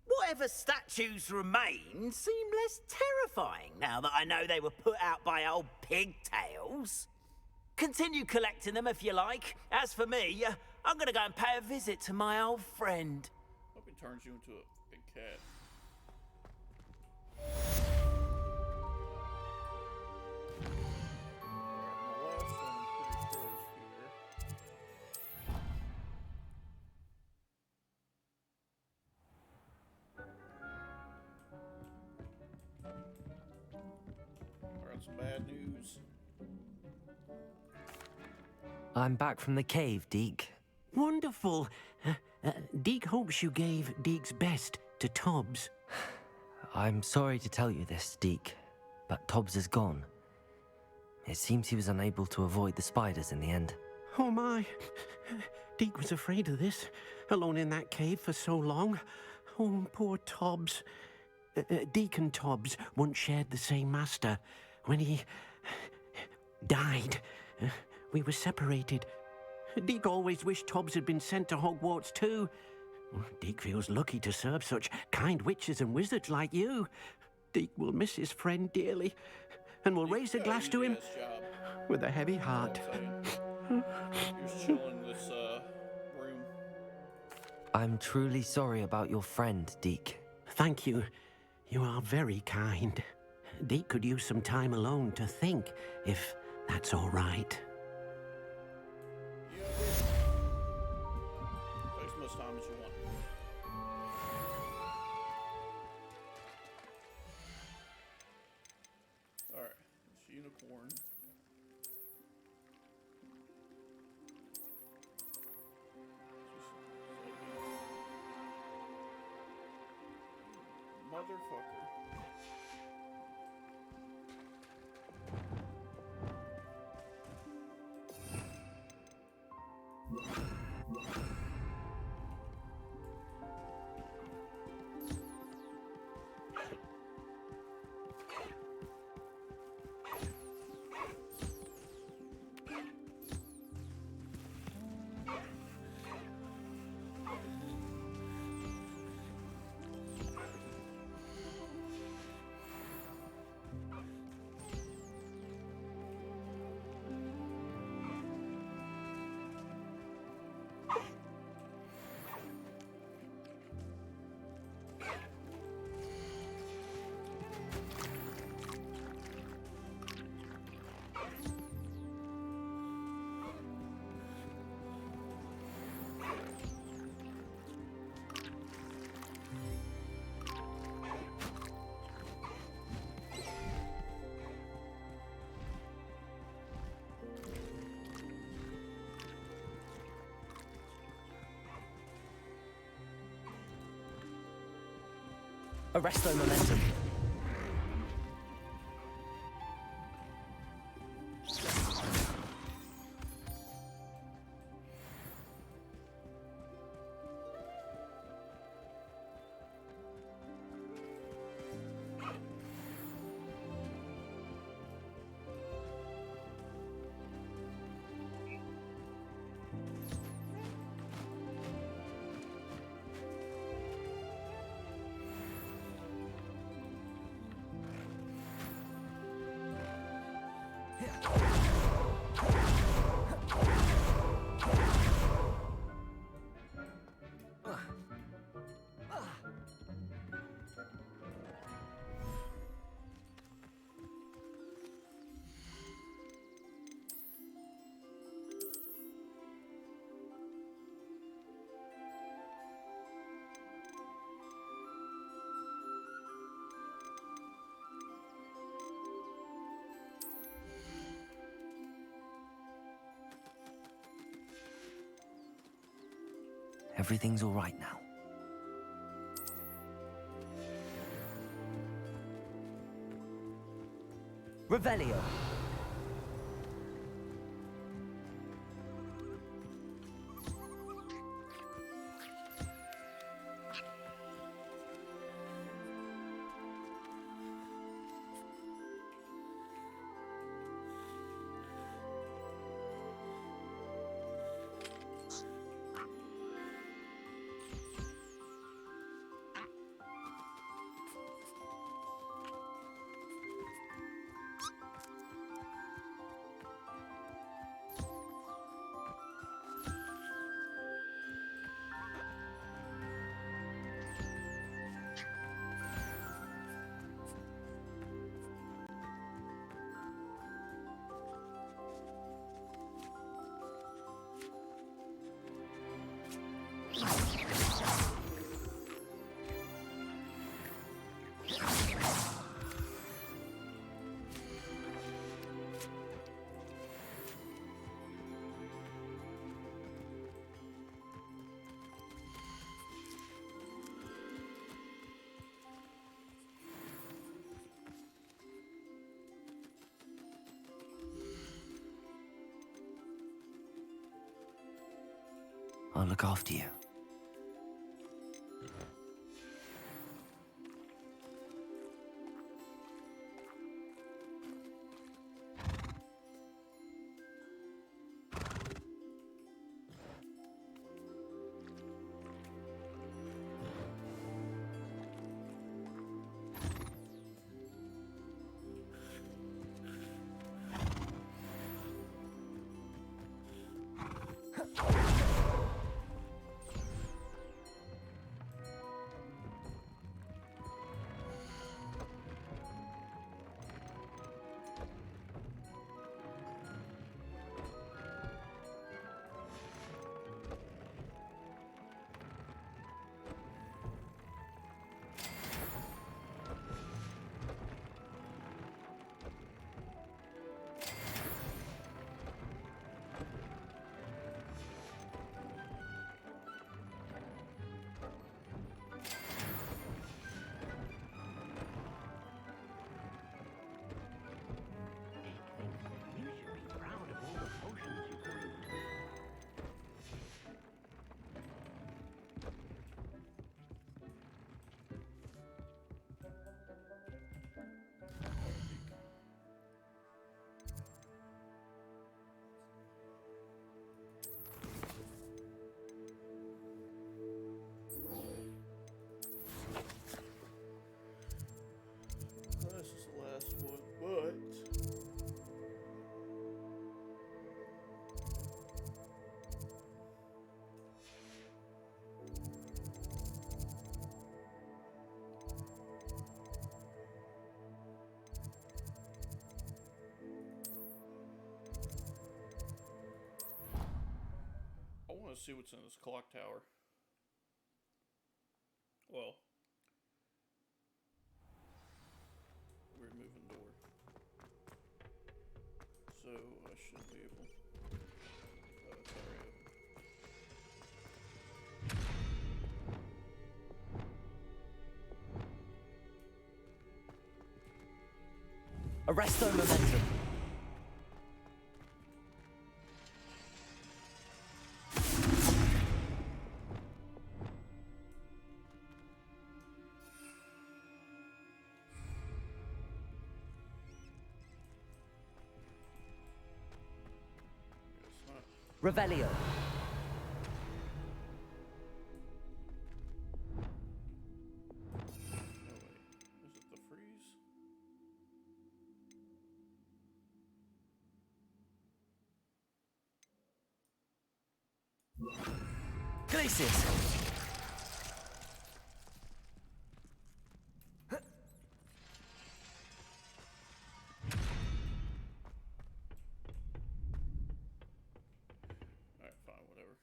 Whatever statues remain seem less terrifying now that I know they were put out by old pigtails. Continue collecting them if you like. As for me, I'm gonna go and pay a visit to my old friend. Hope it turns you into a big cat. Alright, the last one I'm pretty sure is here. Alright, some bad news. I'm back from the cave, Deke. Wonderful. Deke hopes you gave Deke's best to Tobbs. I'm sorry to tell you this, Deke, but Tobbs is gone. It seems he was unable to avoid the spiders in the end. Oh my. Deke was afraid of this, alone in that cave for so long. Oh, poor Tobbs. Deke and Tobbs once shared the same master. When he died, we were separated. Deke always wished Tobbs had been sent to Hogwarts too. Deke feels lucky to serve such kind witches and wizards like you. Deke will miss his friend dearly, and will raise a glass to him with a heavy heart. You're chilling in this room. I'm truly sorry about your friend, Deke. Thank you. You are very kind. Deke could use some time alone to think, if that's all right. Take as much time as you want. Alright, this unicorn. Motherfucker. Arresto momentum. Everything's all right now. Revelio. I'll look after you. This is the last one, but I want to see what's in this clock tower. Well, we're moving door, so I should be able. Hurry up. Arresto momentum. Revelio. Is it the freeze? Glacius. Alright, fine, whatever.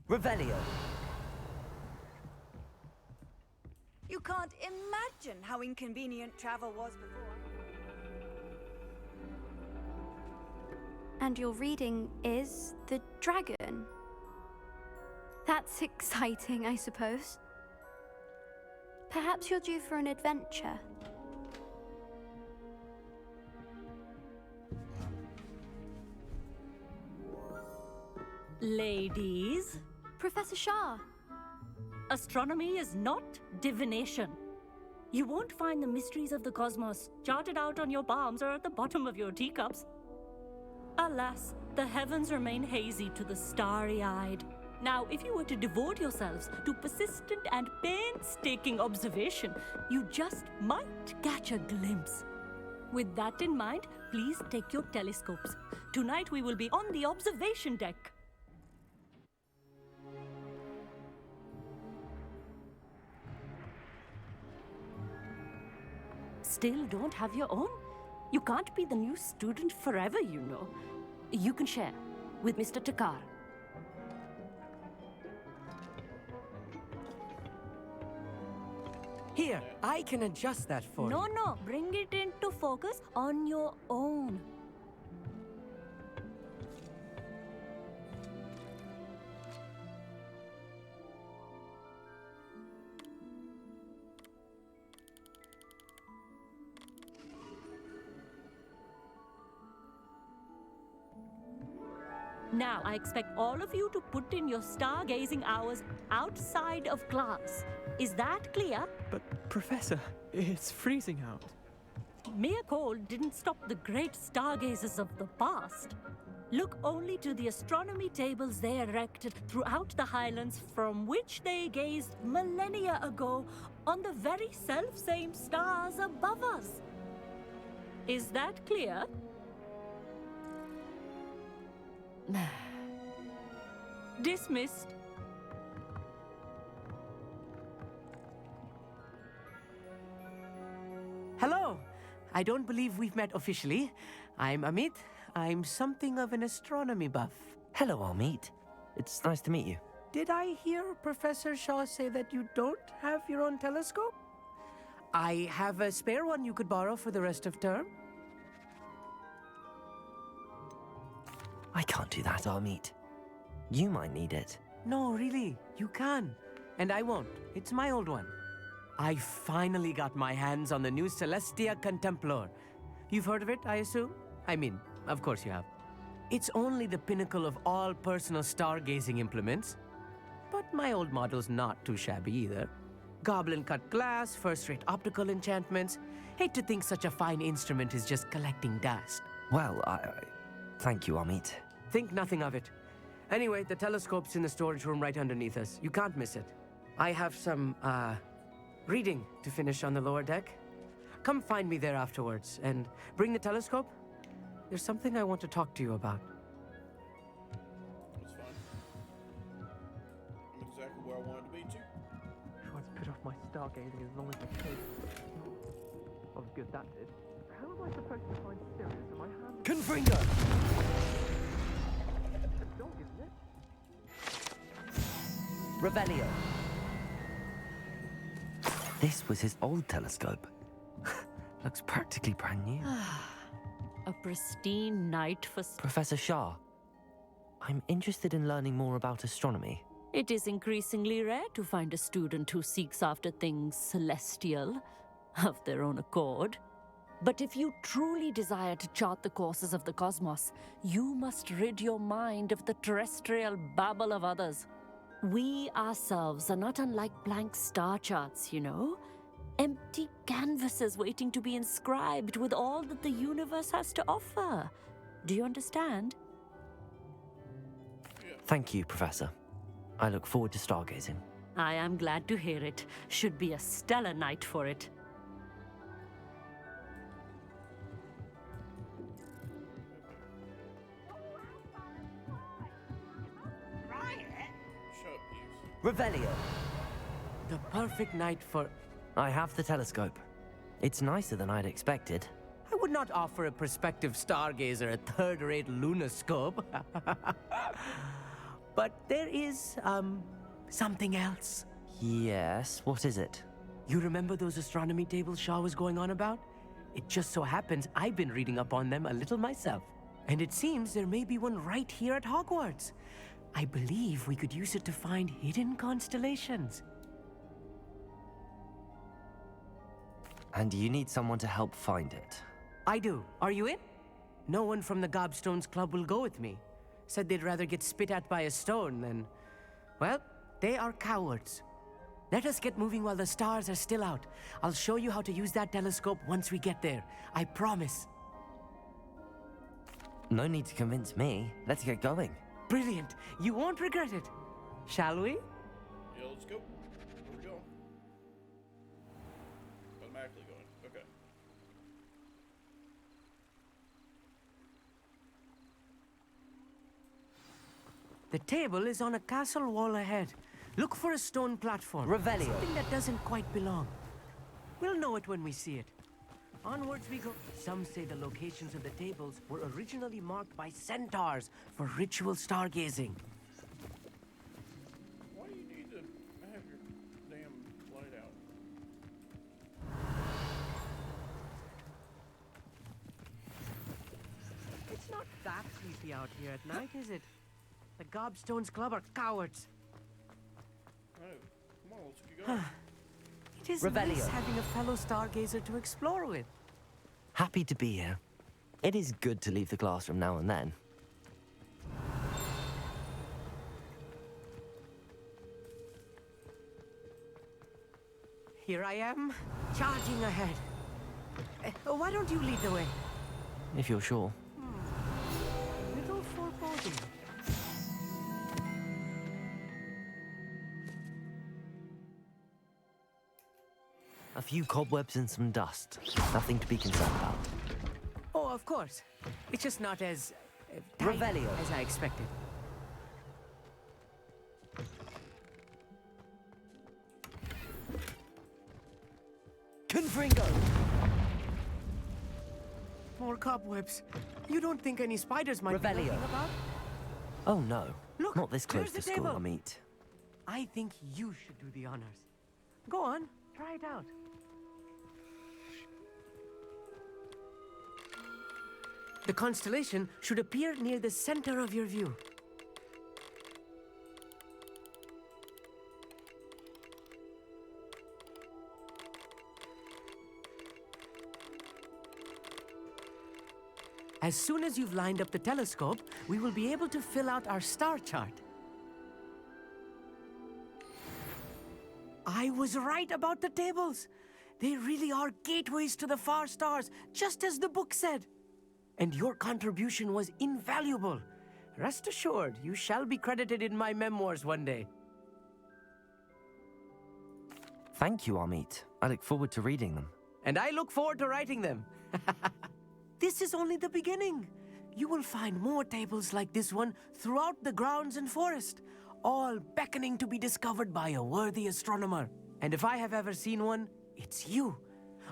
Revelio. You can't imagine how inconvenient travel was before. And your reading is the dragon. That's exciting, I suppose. Perhaps you're due for an adventure. Ladies, Professor Shah. astronomy is not divination. You won't find the mysteries of the cosmos charted out on your palms or at the bottom of your teacups. Alas, the heavens remain hazy to the starry-eyed. Now, if you were to devote yourselves to persistent and painstaking observation, you just might catch a glimpse. With that in mind, please take your telescopes. Tonight we will be on the observation deck. Still don't have your own? You can't be the new student forever, you know. You can share with Mr. Takar. Here, I can adjust that for you. No, bring it into focus on your own. Now, I expect all of you to put in your stargazing hours outside of class. Is that clear? But, Professor, it's freezing out. Mere cold didn't stop the great stargazers of the past. Look only to the astronomy tables they erected throughout the highlands from which they gazed millennia ago on the very self-same stars above us. Is that clear? Dismissed. Hello. I don't believe we've met officially. I'm Amit. I'm something of an astronomy buff. Hello, Amit. It's nice to meet you. Did I hear Professor Shaw say that you don't have your own telescope? I have a spare one you could borrow for the rest of term. I can't do that, Amit. You might need it. No, really, you can. And I won't. It's my old one. I finally got my hands on the new Celestia Contemplar. You've heard of it, I assume? I mean, of course you have. It's only the pinnacle of all personal stargazing implements. But my old model's not too shabby either. Goblin-cut glass, first-rate optical enchantments. Hate to think such a fine instrument is just collecting dust. Well, thank you, Amit. Think nothing of it. Anyway, the telescope's in the storage room right underneath us. You can't miss it. I have some, reading to finish on the lower deck. Come find me there afterwards, and bring the telescope. There's something I want to talk to you about. That's fine. I'm exactly where I wanted to be, too. Try to put off my stargazing as long as I could. Oh, good, that did. How am I supposed to find Sirius in my hand? Confringo! A dog, isn't it? Revelio. This was his old telescope. Looks practically brand new. A pristine night for... Professor Shah, I'm interested in learning more about astronomy. It is increasingly rare to find a student who seeks after things celestial, of their own accord. But if you truly desire to chart the courses of the cosmos, you must rid your mind of the terrestrial babble of others. We ourselves are not unlike blank star charts, you know? Empty canvases waiting to be inscribed with all that the universe has to offer. Do you understand? Thank you, Professor. I look forward to stargazing. I am glad to hear it. Should be a stellar night for it. Revelio. The perfect night for... I have the telescope. It's nicer than I'd expected. I would not offer a prospective stargazer a third-rate lunoscope. But there is, something else. Yes, what is it? You remember those astronomy tables Shaw was going on about? It just so happens I've been reading up on them a little myself. And it seems there may be one right here at Hogwarts. I believe we could use it to find hidden constellations. And you need someone to help find it. I do. Are you in? No one from the Gobstones Club will go with me. Said they'd rather get spit at by a stone than... Well, they are cowards. Let us get moving while the stars are still out. I'll show you how to use that telescope once we get there. I promise. No need to convince me. Let's get going. Brilliant. You won't regret it. Shall we? Yeah, let's go. Where we going? Automatically going. Okay. The table is on a castle wall ahead. Look for a stone platform. Revelio. Something that doesn't quite belong. We'll know it when we see it. Onwards we go. Some say the locations of the tables were originally marked by centaurs for ritual stargazing. Why do you need to have your damn light out? It's not that creepy out here at night, is it? The Gobstones Club are cowards. Oh, come on, let's get going. It is nice having a fellow stargazer to explore with. Happy to be here. It is good to leave the classroom now and then. Here I am, charging ahead. Why don't you lead the way? If you're sure. Little foreboding. A few cobwebs and some dust. Nothing to be concerned about. Oh, of course. It's just not as... tight Revelio. as I expected. Confringo! More cobwebs. You don't think any spiders might be Revelio. lurking about? Oh no. Look, not this close there's to the school, table. Amit. I think you should do the honors. Go on, try it out. The constellation should appear near the center of your view. As soon as you've lined up the telescope, we will be able to fill out our star chart. I was right about the tables. They really are gateways to the far stars, just as the book said. And your contribution was invaluable. Rest assured, you shall be credited in my memoirs one day. Thank you, Amit. I look forward to reading them. And I look forward to writing them. This is only the beginning. You will find more tables like this one throughout the grounds and forest, all beckoning to be discovered by a worthy astronomer. And if I have ever seen one, it's you.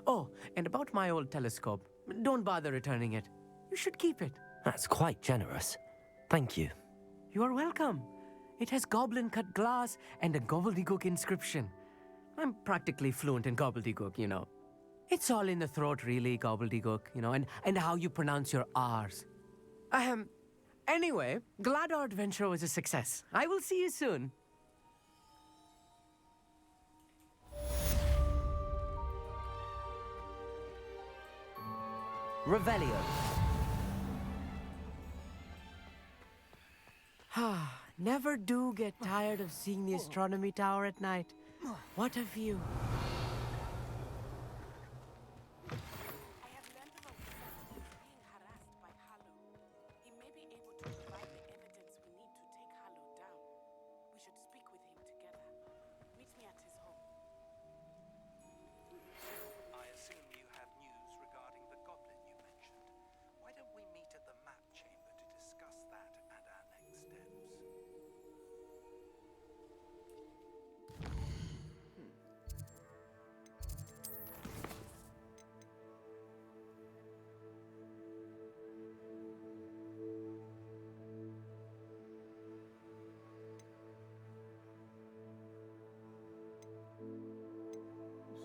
Oh, and about my old telescope, don't bother returning it. You should keep it. That's quite generous. Thank you. You are welcome. It has goblin-cut glass and a gobbledygook inscription. I'm practically fluent in gobbledygook, you know. It's all in the throat, really, gobbledygook, you know, and how you pronounce your R's. Anyway, glad our adventure was a success. I will see you soon. Revelio. Never do get tired of seeing the astronomy tower at night. What a view.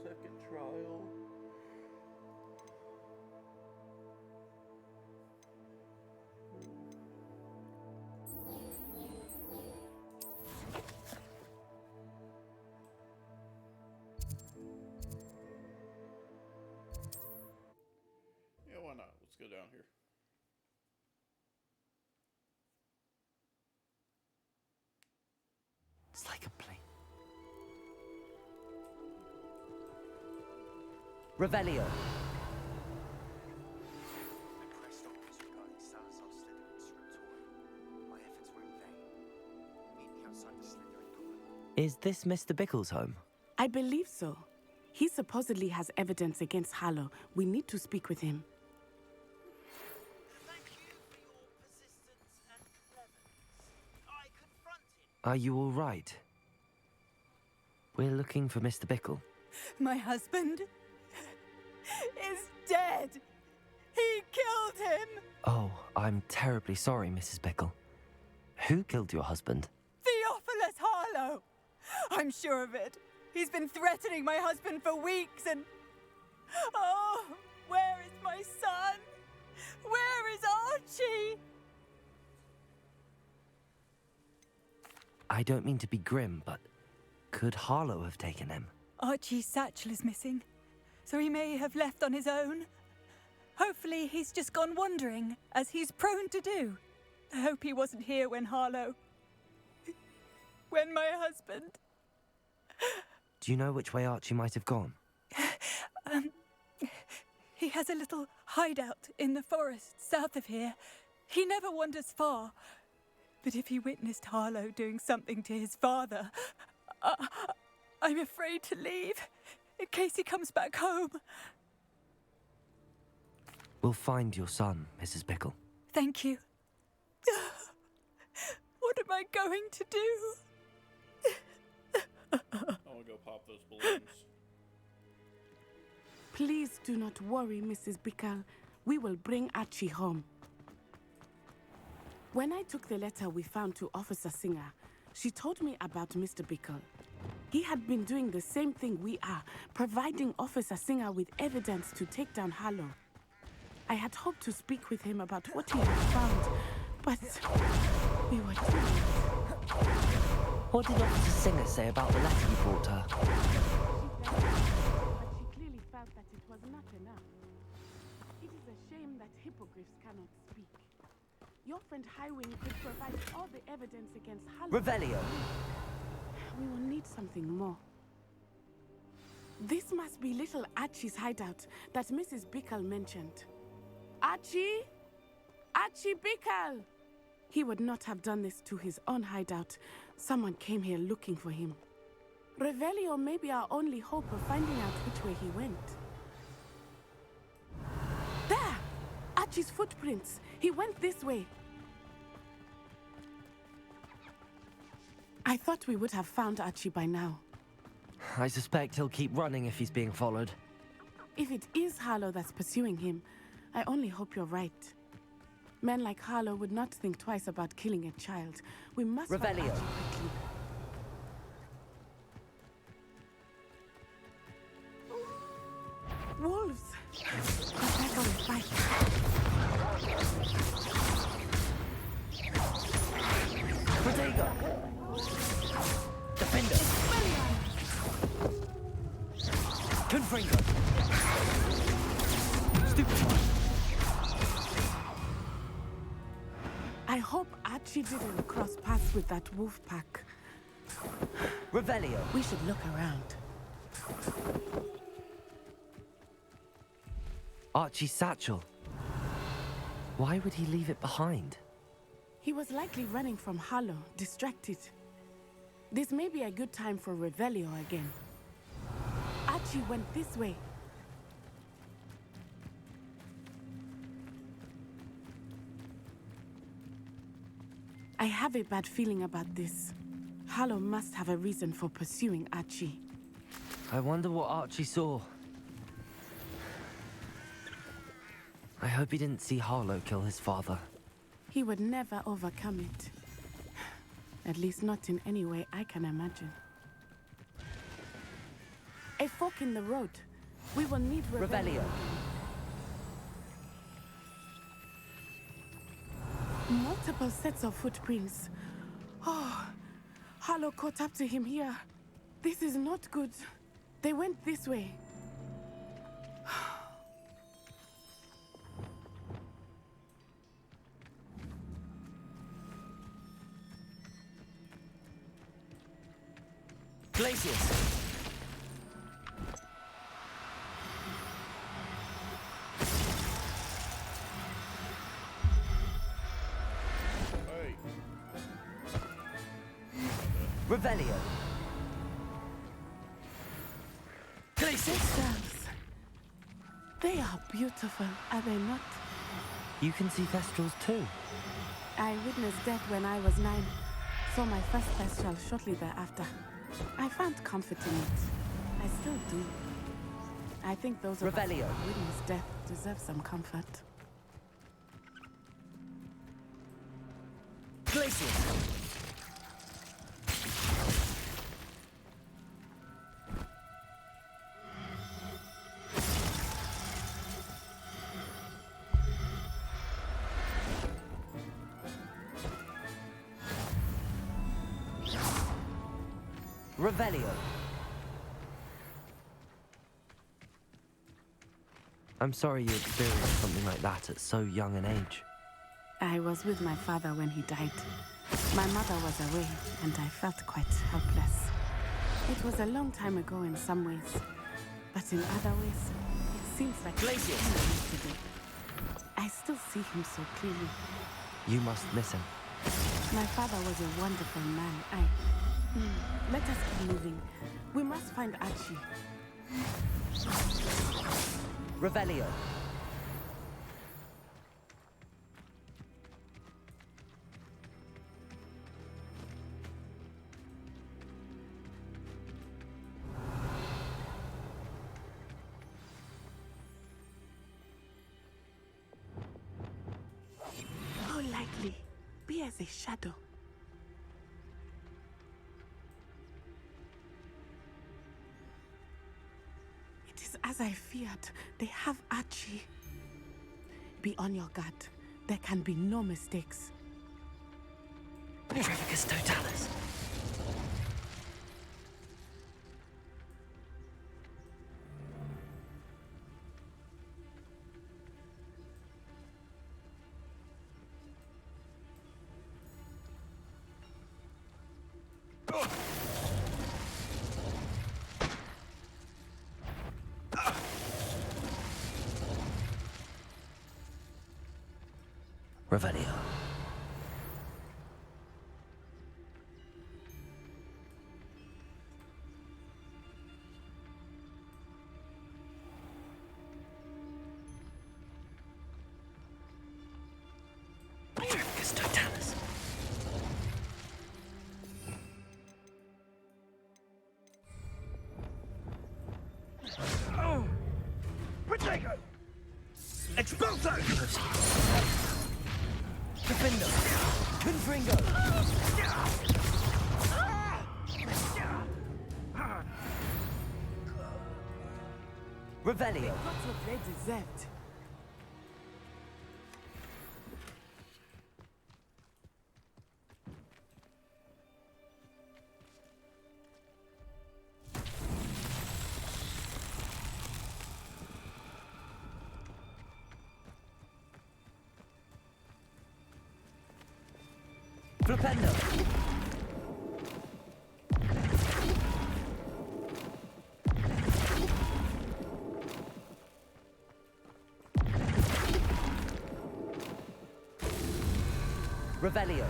Second trial. Yeah, why not? Let's go down here. It's like a plane. Revelio. Is this Mr. Bickle's home? I believe so. He supposedly has evidence against Harlow. We need to speak with him. Are you all right? We're looking for Mr. Bickle. My husband is dead. He killed him. Oh, I'm terribly sorry, Mrs. Bickle. Who killed your husband? Theophilus Harlow. I'm sure of it. He's been threatening my husband for weeks and... Oh, where is my son? Where is Archie? I don't mean to be grim, but could Harlow have taken him? Archie's satchel is missing, so he may have left on his own. Hopefully he's just gone wandering, as he's prone to do. I hope he wasn't here when Harlow... when my husband... Do you know which way Archie might have gone? He has a little hideout in the forest south of here. He never wanders far. But if he witnessed Harlow doing something to his father, I'm afraid to leave, in case he comes back home. We'll find your son, Mrs. Bickle. Thank you. What am I going to do? I want to go pop those balloons. Please do not worry, Mrs. Bickle. We will bring Archie home. When I took the letter we found to Officer Singer, she told me about Mr. Bickle. He had been doing the same thing we are, providing Officer Singer with evidence to take down Harlow. I had hoped to speak with him about what he had found, but we were too late. What did Officer Singer say about the letter you brought her? She clearly felt that it was not enough. It is a shame that hippogriffs cannot speak. Your friend Highwing could provide all the evidence against Harlow. Revelio. We will need something more. This must be little Archie's hideout that Mrs. Bickle mentioned. Archie? Archie Bickle! He would not have done this to his own hideout. Someone came here looking for him. Revelio may be our only hope of finding out which way he went. There! Archie's footprints. He went this way. I thought we would have found Archie by now. I suspect he'll keep running if he's being followed. If it is Harlow that's pursuing him, I only hope you're right. Men like Harlow would not think twice about killing a child. We must find Revelio. Archie quickly. Wolves! Protego will fight. Protego! Defender! Confringo! Stupefy! I hope Archie didn't cross paths with that wolf pack. Revelio! We should look around. Archie's satchel. Why would he leave it behind? He was likely running from Harlow, distracted. This may be a good time for Revelio again. Archie went this way. I have a bad feeling about this. Harlow must have a reason for pursuing Archie. I wonder what Archie saw. I hope he didn't see Harlow kill his father. He would never overcome it. At least not in any way I can imagine. A fork in the road. We will need Revelio. Multiple sets of footprints. Oh, Harlow caught up to him here. This is not good. They went this way. Glacius! Hey. Revelio! Glacius! Girls. They are beautiful, are they not? You can see Thestrals too. I witnessed death when I was 9. Saw my first Thestral shortly thereafter. I found comfort in it. I still do. I think those of us who Revelio. witnessed death deserve some comfort. Glacius! Revelio. I'm sorry you experienced something like that at so young an age. I was with my father when he died. My mother was away, and I felt quite helpless. It was a long time ago in some ways, but in other ways, it seems like yesterday. I still see him so clearly. You must miss him. My father was a wonderful man. Let us keep moving. We must find Archie. Revelio. How likely? Be as a shadow. It is as I feared. They have Archie. Be on your guard. There can be no mistakes. Petrificus totalis. Revelio. Petrificus totalis. Protego! Expulso! Defender! Confringo! Revelio! That's what they deserved. Flipendo! Revelio!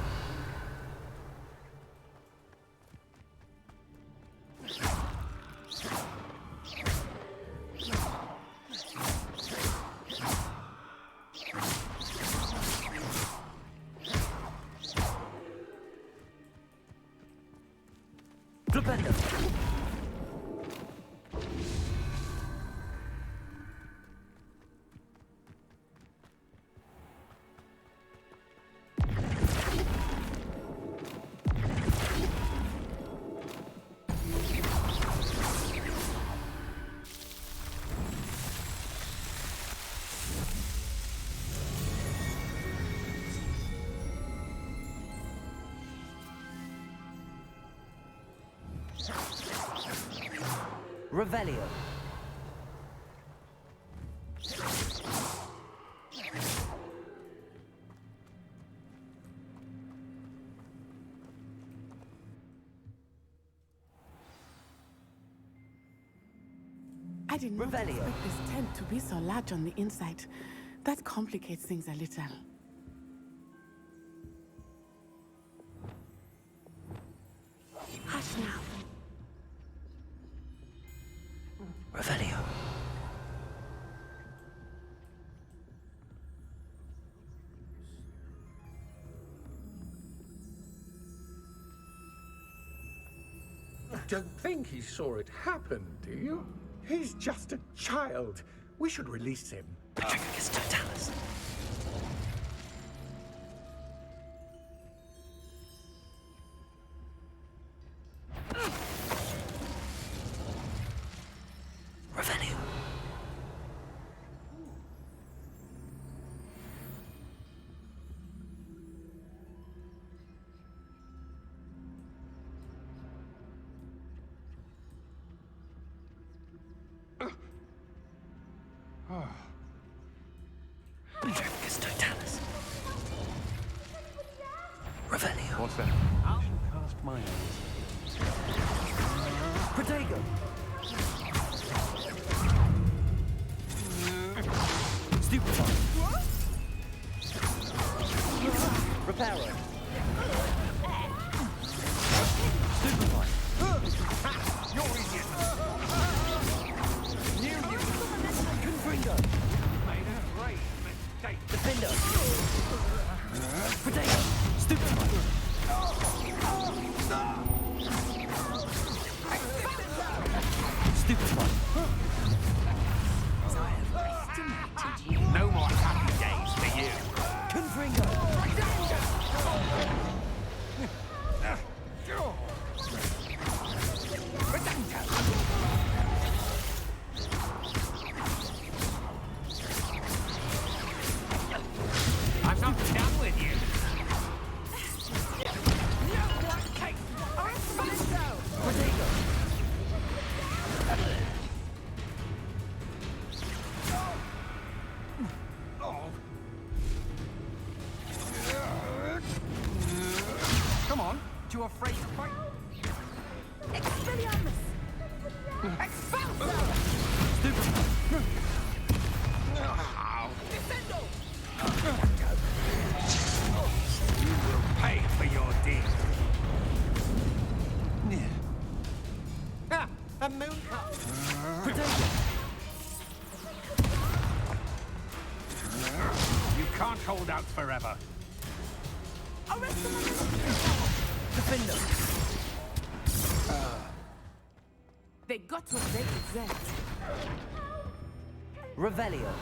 Flipendo! Revelio. I did not expect this tent to be so large on the inside. That complicates things a little. Hush now. Revelio. Don't think he saw it happen, do you? He's just a child. We should release him. Patricus Totalis. Revelio. Patricus Totalis. Revelio. What's that? I should cast my eyes. Protego. Stupefy. Reparo. Stupefy. You're idiot. Confringo. Made a great mistake. Defender. Protego. Stupefy. Stupefy. No more happy days for you. Confringo. I'm not done with you. Protego. Come on, too afraid to fight? Expelliarmus! Expulso! Defendo! You will pay for your deed. Ah, a moon cup. You can't hold out forever. Defender. They got what they deserved. Revelio.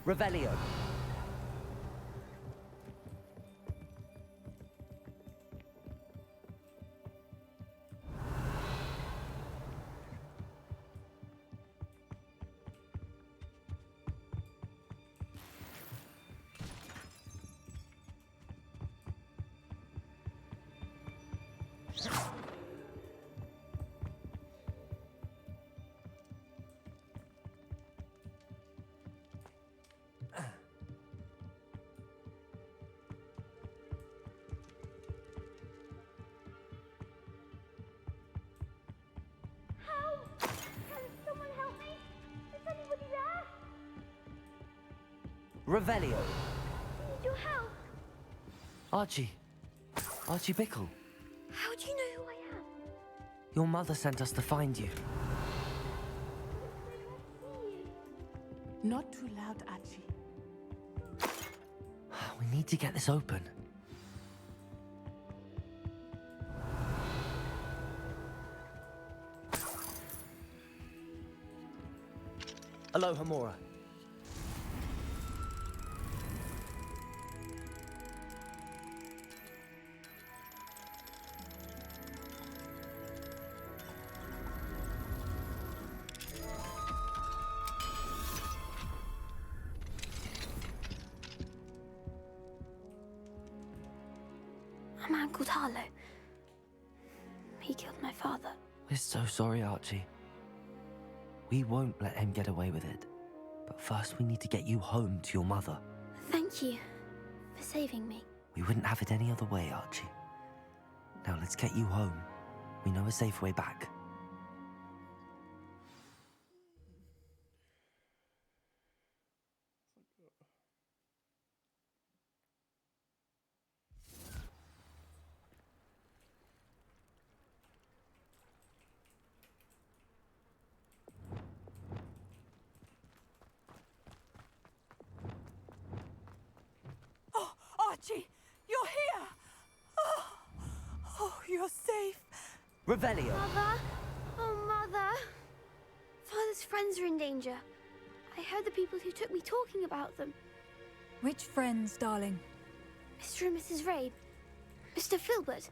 Revelio. Revelio. Need your help. Archie. Archie Bickle. How do you know who I am? Your mother sent us to find you. Not too loud, Archie. We need to get this open. Aloha, Mora. A man called Harlow. He killed my father. We're so sorry, Archie. We won't let him get away with it. But first we need to get you home to your mother. Thank you for saving me. We wouldn't have it any other way, Archie. Now let's get you home. We know a safe way back. Oh, Archie, you're here! Oh, you're safe. Revelio. Mother? Oh, Mother. Father's friends are in danger. I heard the people who took me talking about them. Which friends, darling? Mr. and Mrs. Rabe, Mr. Filbert,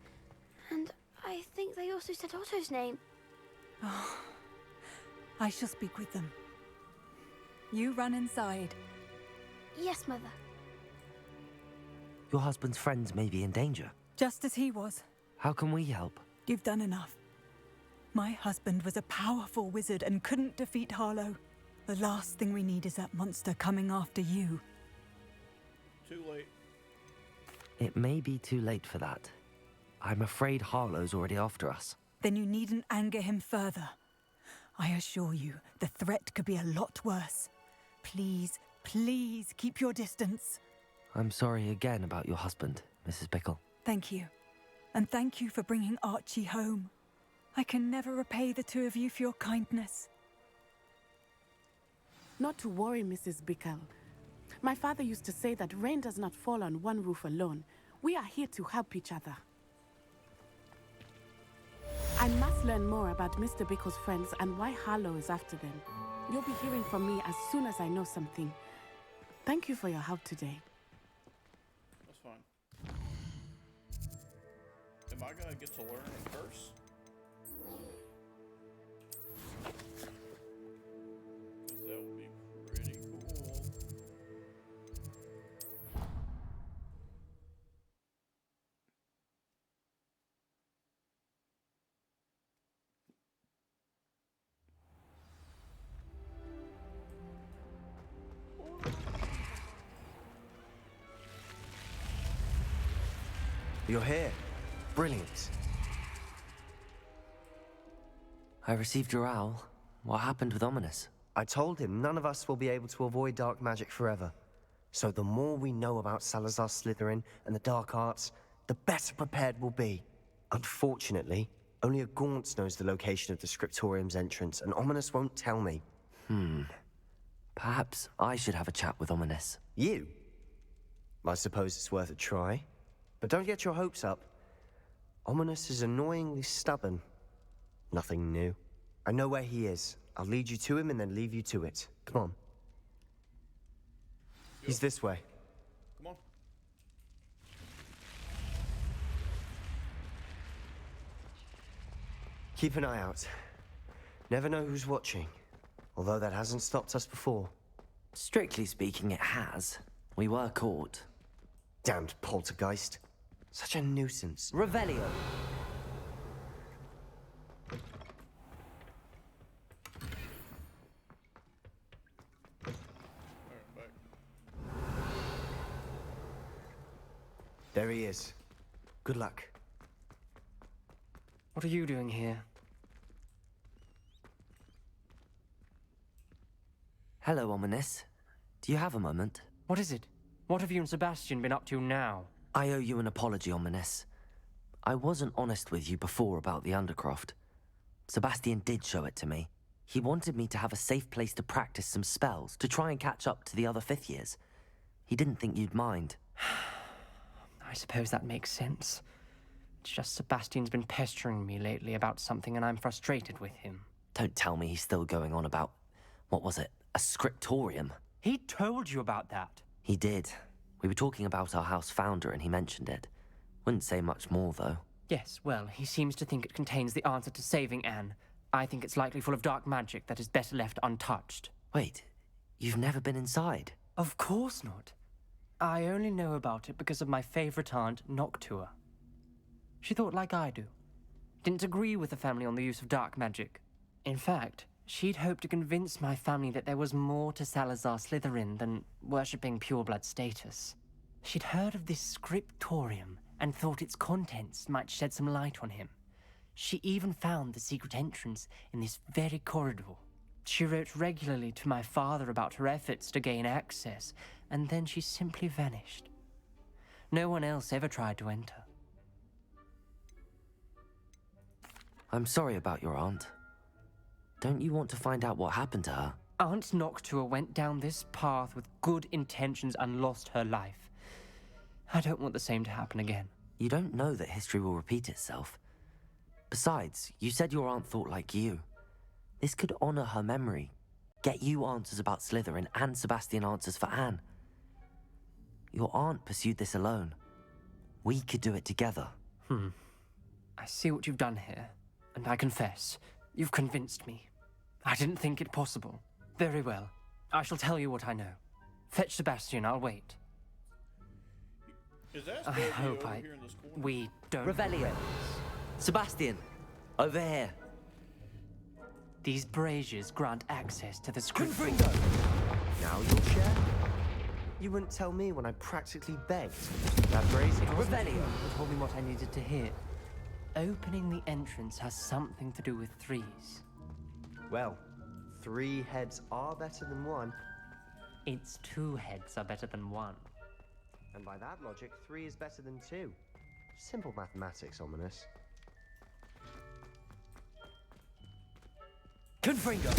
and I think they also said Otto's name. Oh, I shall speak with them. You run inside. Yes, Mother. Your husband's friends may be in danger. Just as he was. How can we help? You've done enough. My husband was a powerful wizard and couldn't defeat Harlow. The last thing we need is that monster coming after you. Too late. It may be too late for that. I'm afraid Harlow's already after us. Then you needn't anger him further. I assure you, the threat could be a lot worse. Please, please keep your distance. I'm sorry again about your husband, Mrs. Bickle. Thank you. And thank you for bringing Archie home. I can never repay the two of you for your kindness. Not to worry, Mrs. Bickle. My father used to say that rain does not fall on one roof alone. We are here to help each other. I must learn more about Mr. Bickle's friends and why Harlow is after them. You'll be hearing from me as soon as I know something. Thank you for your help today. That's fine. Am I gonna get to learn a curse? Because that would be pretty cool. You're here. Brilliant. I received your owl. What happened with Ominous? I told him none of us will be able to avoid dark magic forever. So the more we know about Salazar Slytherin and the dark arts, the better prepared we'll be. Unfortunately, only a Gaunt knows the location of the Scriptorium's entrance, and Ominous won't tell me. Perhaps I should have a chat with Ominous. You? I suppose it's worth a try. But don't get your hopes up. Ominous is annoyingly stubborn. Nothing new. I know where he is. I'll lead you to him and then leave you to it. Come on. He's this way. Come on. Keep an eye out. Never know who's watching. Although that hasn't stopped us before. Strictly speaking, it has. We were caught. Damned poltergeist. Such a nuisance. Revelio. There he is. Good luck. What are you doing here? Hello, Ominous. Do you have a moment? What is it? What have you and Sebastian been up to now? I owe you an apology, Ominous. I wasn't honest with you before about the Undercroft. Sebastian did show it to me. He wanted me to have a safe place to practice some spells, to try and catch up to the other fifth years. He didn't think you'd mind. I suppose that makes sense. It's just Sebastian's been pestering me lately about something and I'm frustrated with him. Don't tell me he's still going on about, what was it, a scriptorium? He told you about that. He did. We were talking about our house founder and he mentioned it. Wouldn't say much more, though. Yes, well, he seems to think it contains the answer to saving Anne. I think it's likely full of dark magic that is better left untouched. Wait, you've never been inside? Of course not. I only know about it because of my favorite aunt, Noctua. She thought like I do. Didn't agree with the family on the use of dark magic. In fact, she'd hoped to convince my family that there was more to Salazar Slytherin than worshipping pureblood status. She'd heard of this scriptorium and thought its contents might shed some light on him. She even found the secret entrance in this very corridor. She wrote regularly to my father about her efforts to gain access, and then she simply vanished. No one else ever tried to enter. I'm sorry about your aunt. Don't you want to find out what happened to her? Aunt Noctua went down this path with good intentions and lost her life. I don't want the same to happen again. You don't know that history will repeat itself. Besides, you said your aunt thought like you. This could honor her memory. Get you answers about Slytherin and Sebastian answers for Anne. Your aunt pursued this alone. We could do it together. I see what you've done here, and I confess, you've convinced me. I didn't think it possible. Very well. I shall tell you what I know. Fetch Sebastian, I'll wait. Is that I hope we don't... Revelio. Sebastian, over here. These braziers grant access to the script. Now you'll share? You wouldn't tell me when I practically begged. That brazier. Revelio told me what I needed to hear. Opening the entrance has something to do with threes. Well, 3 heads are better than 1. It's 2 heads are better than 1. And by that logic, 3 is better than 2. Simple mathematics, Ominous. Confringo!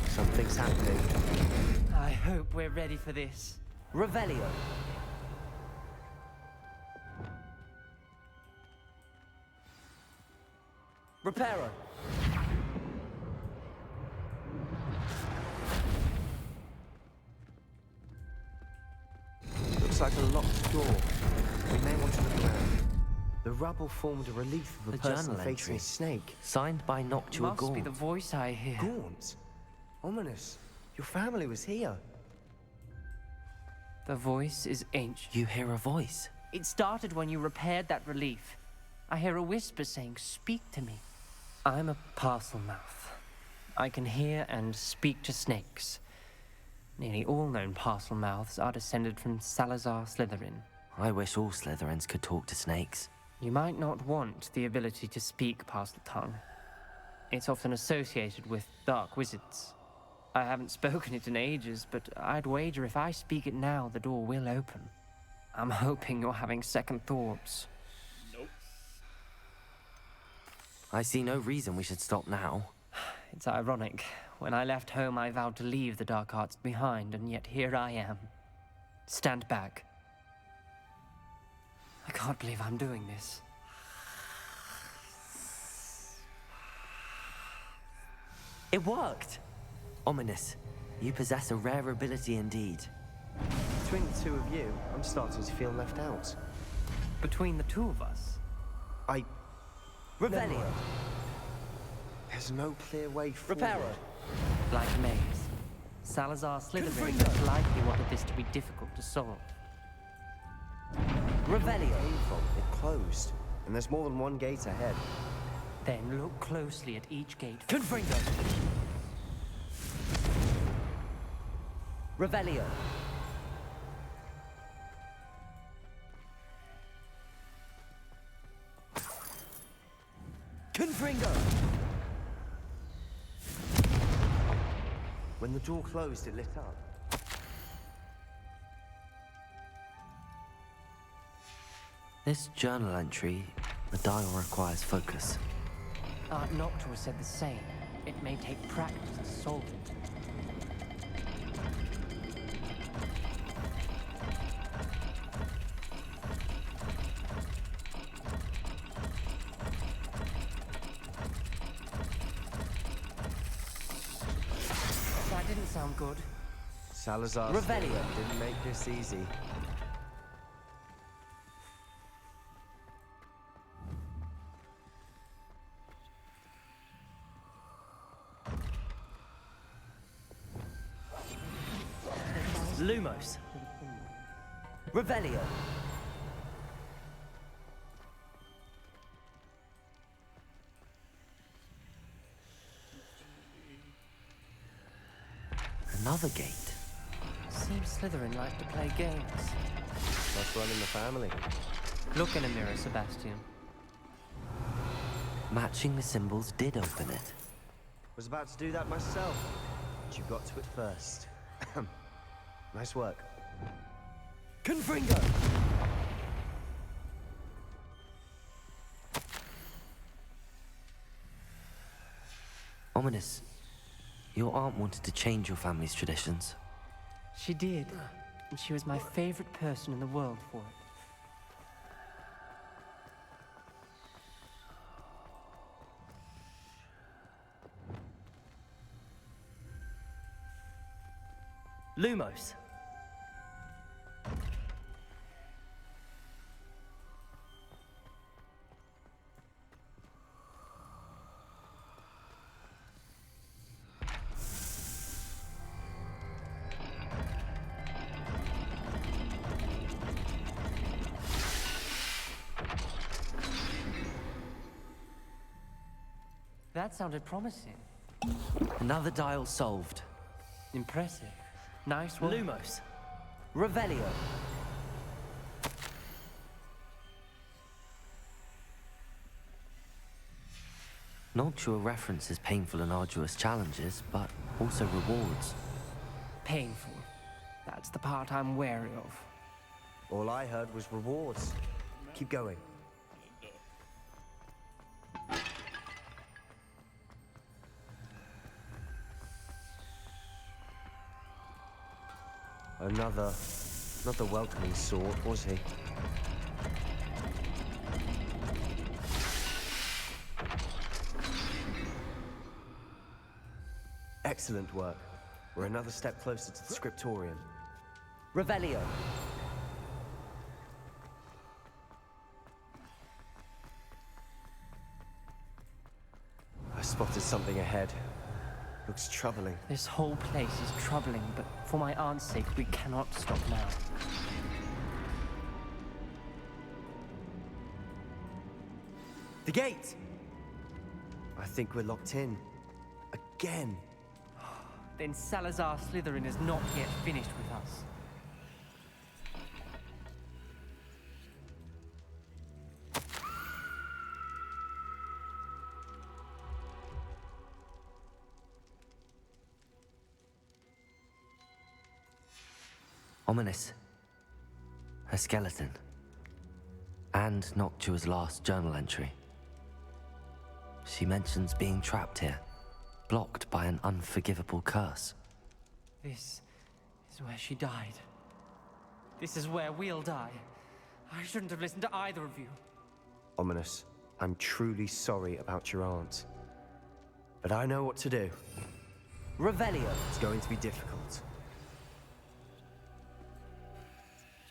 Something's happening. I hope we're ready for this. Revelio. Reparo. Looks like a locked door. We may want to look around. The rubble formed a relief of a person journal facing entry. a snake. Signed by Noctua Must Gaunt. be the voice I hear. Gaunt? Ominous. Your family was here. The voice is ancient. You hear a voice? It started when you repaired that relief. I hear a whisper saying, "Speak to me." I'm a parcel mouth. I can hear and speak to snakes. Nearly all known parcel mouths are descended from Salazar Slytherin. I wish all Slytherins could talk to snakes. You might not want the ability to speak parcel tongue. It's often associated with dark wizards. I haven't spoken it in ages, but I'd wager if I speak it now, the door will open. I'm hoping you're having second thoughts. Nope. I see no reason we should stop now. It's ironic. When I left home, I vowed to leave the dark arts behind, and yet here I am. Stand back. I can't believe I'm doing this. It worked! Ominous. You possess a rare ability indeed. Between the two of you, I'm starting to feel left out. Between the two of us? Revelio. There's no clear way forward. Reparo. Like Maze, Salazar Slytherin most likely wanted this to be difficult to solve. Revelio. It closed, and there's more than one gate ahead. Then look closely at each gate. Confringo. Revelio. Confringo. When the door closed, it lit up. This journal entry, the dial requires focus. Noctua said the same. It may take practice to solve it. That didn't sound good. Salazar Revelio. Didn't make this easy. Lumos. Revelio. Another gate. Seems Slytherin like to play games. Must run in the family. Look in a mirror, Sebastian. Matching the symbols did open it. Was about to do that myself, but you got to it first. Nice work. Confringo! Ominous. Your aunt wanted to change your family's traditions. She did. And she was my favorite person in the world for it. Lumos. That sounded promising. Another dial solved. Impressive. Nice work. Lumos. Revelio. Noctua references painful and arduous challenges, but also rewards. Painful. That's the part I'm wary of. All I heard was rewards. Keep going. Not the welcoming sort, was he? Excellent work. We're another step closer to the scriptorium. Revelio. I spotted something ahead. Looks troubling. This whole place is troubling, but for my aunt's sake, we cannot stop now. The gate! I think we're locked in. Again. Then Salazar Slytherin is not yet finished with us. Ominous. Her skeleton. And Noctua's last journal entry. She mentions being trapped here, blocked by an unforgivable curse. This is where she died. This is where we'll die. I shouldn't have listened to either of you. Ominous, I'm truly sorry about your aunt. But I know what to do. Revelio. It's going to be difficult.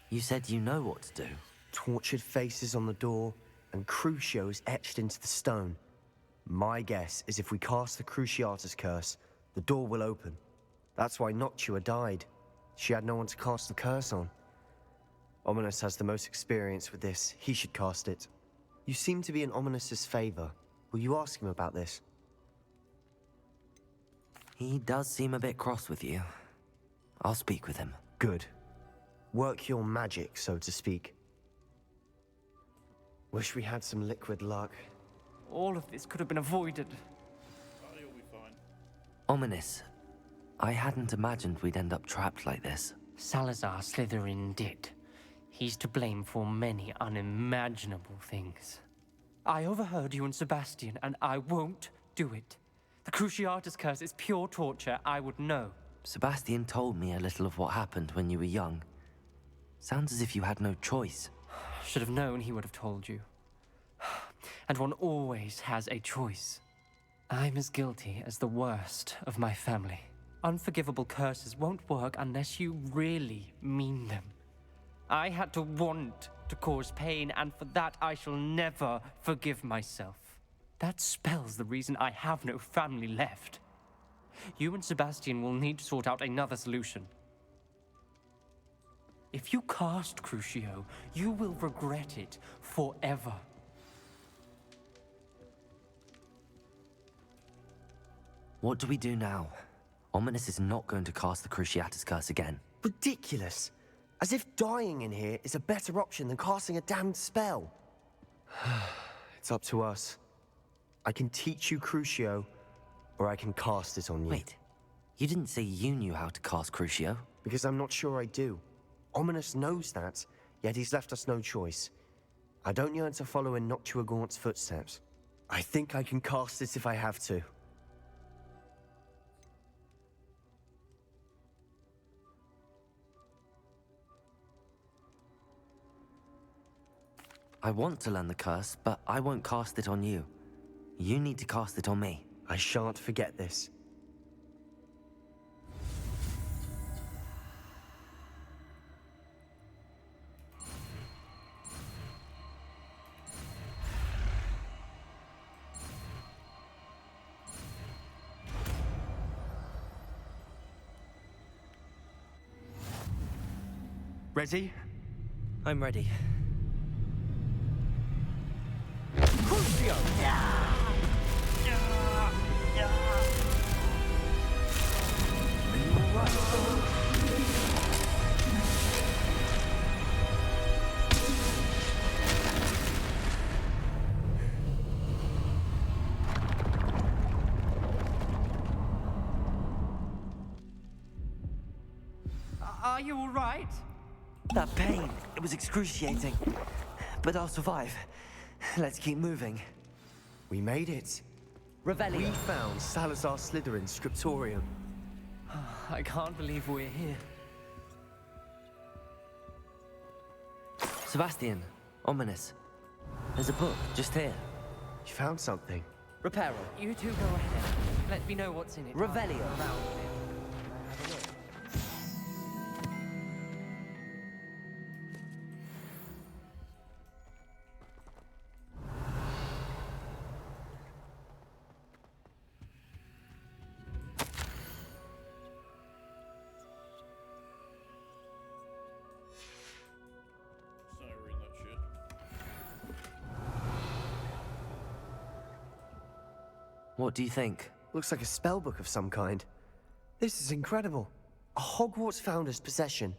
You said you know what to do. Tortured faces on the door, and Crucios etched into the stone. My guess is if we cast the Cruciatus curse, the door will open. That's why Noctua died. She had no one to cast the curse on. Ominous has the most experience with this. He should cast it. You seem to be in Ominous's favor. Will you ask him about this? He does seem a bit cross with you. I'll speak with him. Good. Work your magic, so to speak. Wish we had some liquid luck. All of this could have been avoided. Oh, you'll be fine. Ominous. I hadn't imagined we'd end up trapped like this. Salazar Slytherin did. He's to blame for many unimaginable things. I overheard you and Sebastian, and I won't do it. The Cruciatus curse is pure torture. I would know. Sebastian told me a little of what happened when you were young. Sounds as if you had no choice. Should have known he would have told you. And one always has a choice. I'm as guilty as the worst of my family. Unforgivable curses won't work unless you really mean them. I had to want to cause pain, and for that I shall never forgive myself. That spells the reason I have no family left. You and Sebastian will need to sort out another solution. If you cast Crucio, you will regret it forever. What do we do now? Ominous is not going to cast the Cruciatus curse again. Ridiculous! As if dying in here is a better option than casting a damned spell. It's up to us. I can teach you Crucio, or I can cast it on you. Wait, you didn't say you knew how to cast Crucio? Because I'm not sure I do. Ominous knows that, yet he's left us no choice. I don't yearn to follow in Noctua Gaunt's footsteps. I think I can cast it if I have to. I want to learn the curse, but I won't cast it on you. You need to cast it on me. I shan't forget this. Ready? I'm ready. Crucio! Are you all right? That pain, it was excruciating. But I'll survive. Let's keep moving. We made it. Revelio. We found Salazar Slytherin's scriptorium. I can't believe we're here. Sebastian, Ominous. There's a book just here. You found something. Reparo. You two go ahead. Let me know what's in it. Revelio. What do you think? Looks like a spellbook of some kind. This is incredible. A Hogwarts founder's possession.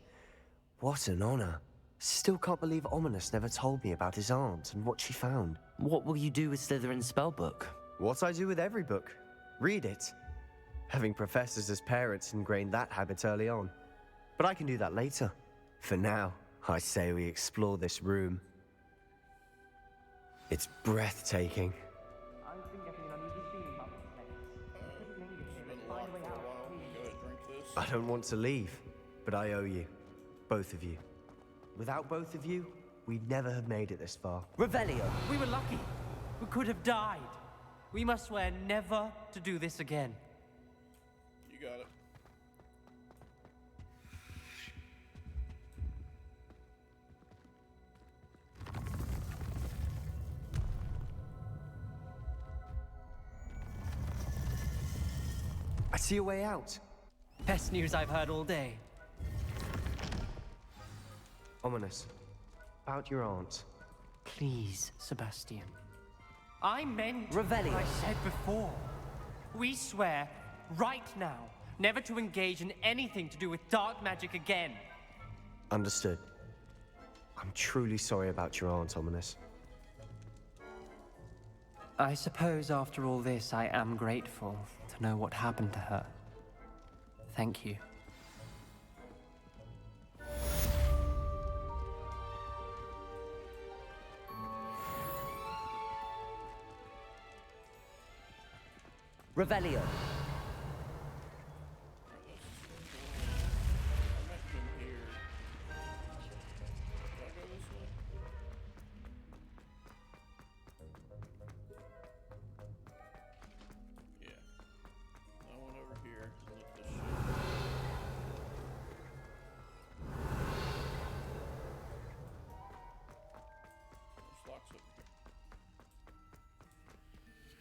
What an honor. Still can't believe Ominous never told me about his aunt and what she found. What will you do with Slytherin's spellbook? What I do with every book. Read it. Having professors as parents ingrained that habit early on. But I can do that later. For now, I say we explore this room. It's breathtaking. I don't want to leave, but I owe you. Both of you. Without both of you, we'd never have made it this far. Revelio! We were lucky. We could have died. We must swear never to do this again. You see a way out. Best news I've heard all day. Ominous. About your aunt. Please, Sebastian. I meant Revelio. what I said before. We swear, right now, never to engage in anything to do with dark magic again. Understood. I'm truly sorry about your aunt, Ominous. I suppose after all this, I am grateful to know what happened to her. Thank you. Revelio.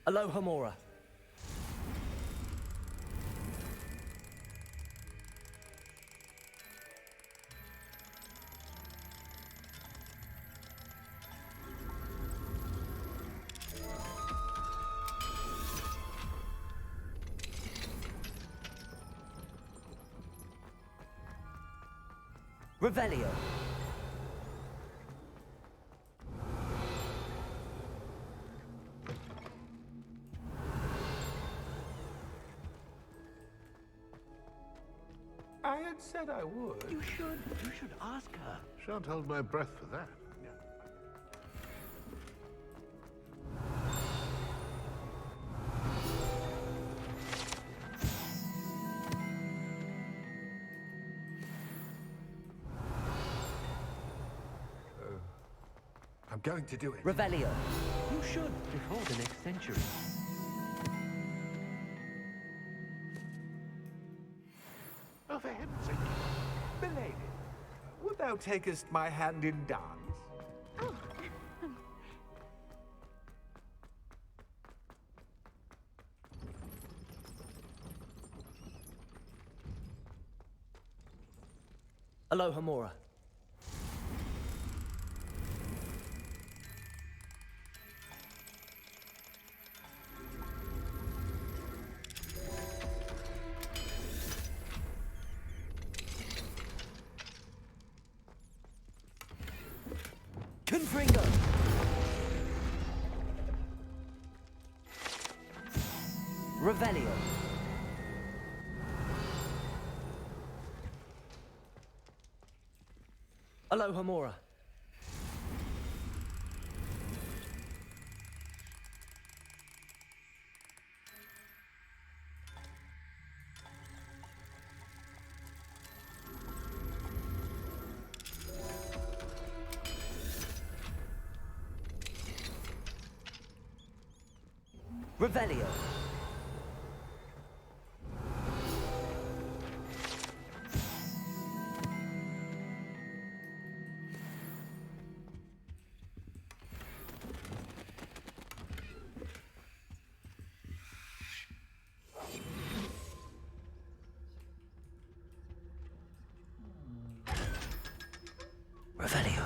Aloha Mora. Revelio. I had said I would. You should ask her. Shan't hold my breath for that. I'm going to do it. Revelio. You should before the next century. Oh, for heaven's sake. Milady, wilt thou takest my hand in dance? Oh. Aloha Mora. Confringo. Revelio. Aloha Mora. Revelio. Revelio.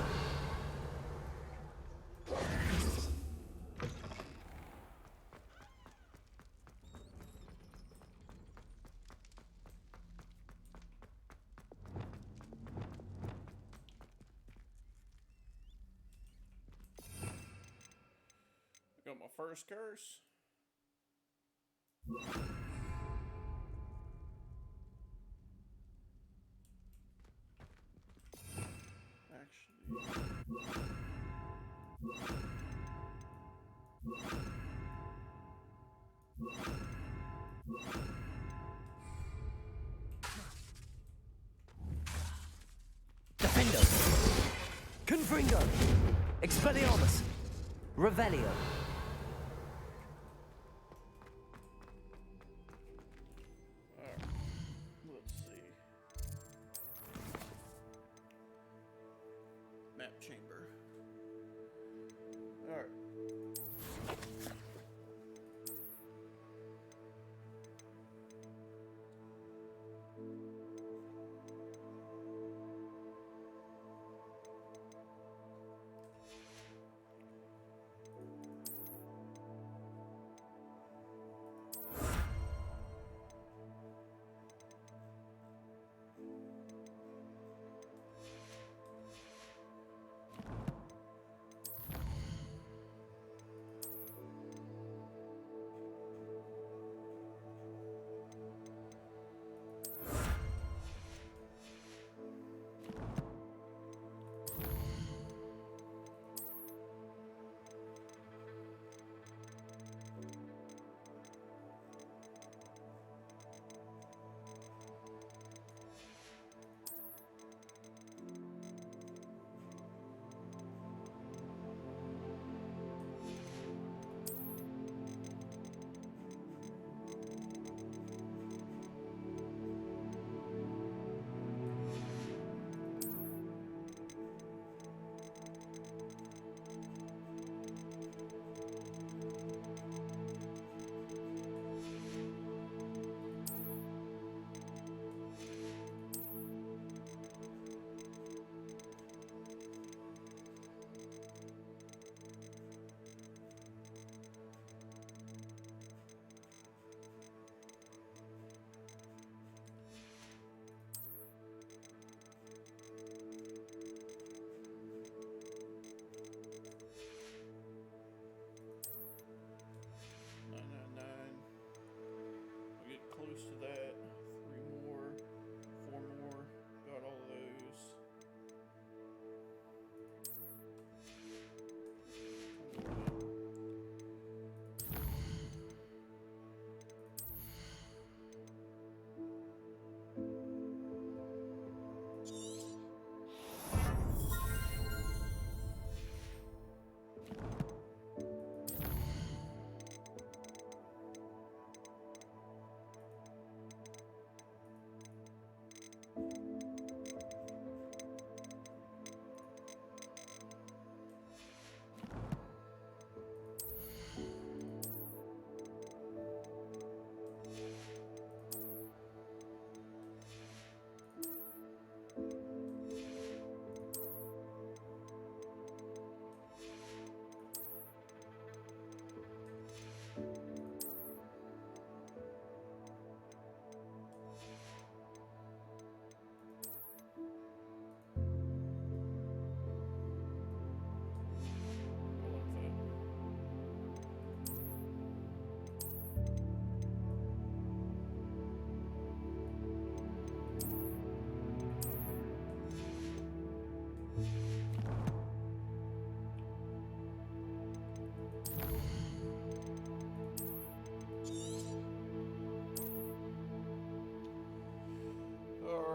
Got my first curse. Defendo. Confringo. Expelliarmus. Revelio. Let's see. Map chamber. Alright.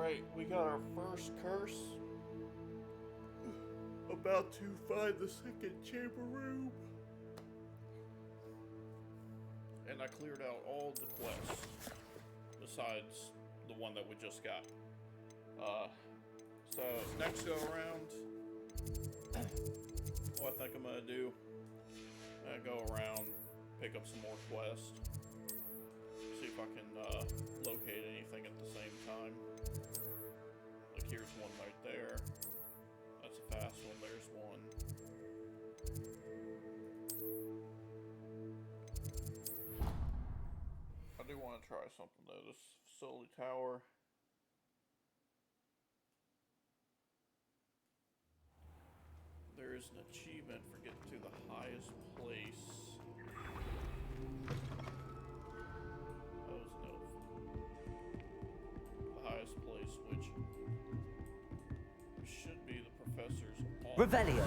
Alright, we got our first curse. About to find the second chamber room. And I cleared out all the quests. Besides the one that we just got. So next go around, what I think I'm gonna do, go around, pick up some more quests, see if I can locate anything at the same time. Like here's one right there. That's a fast one. There's one. I do want to try something though. This facility tower. There is an achievement for getting to the highest place. Oh, no. The highest place, which should be the professor's office. Revelio.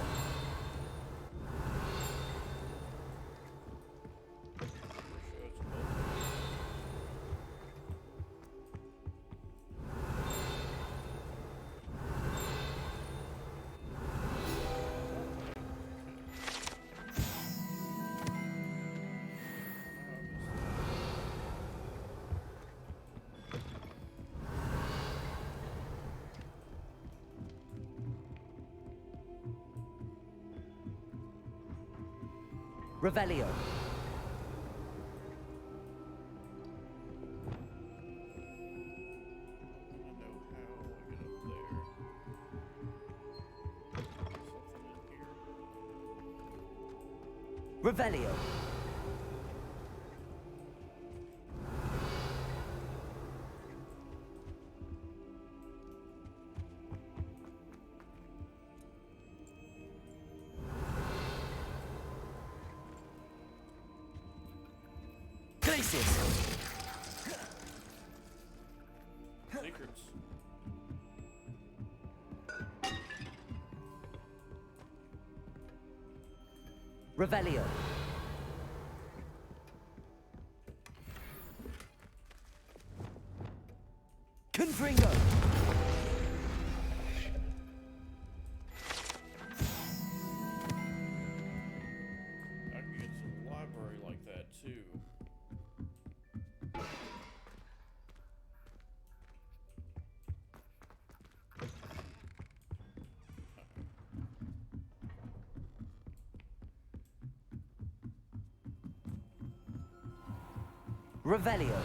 Revelio. Revelio. Secrets. Revelio. Confringo. I can get to the library like that too. Revelio.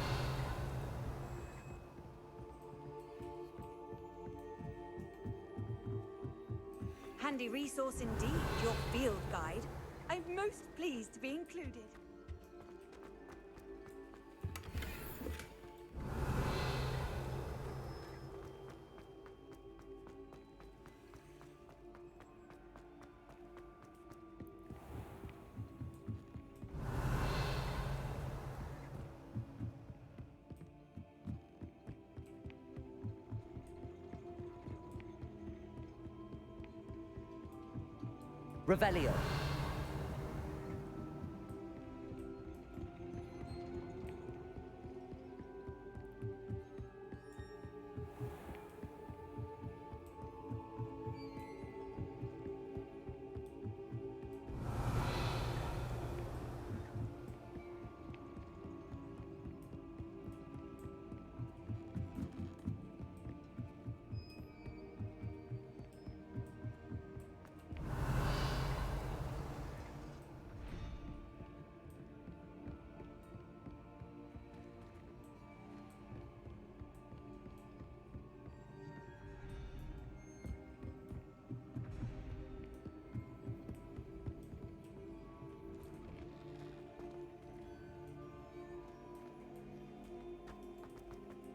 Handy resource indeed, your field guide. I'm most pleased to be included. Revelio.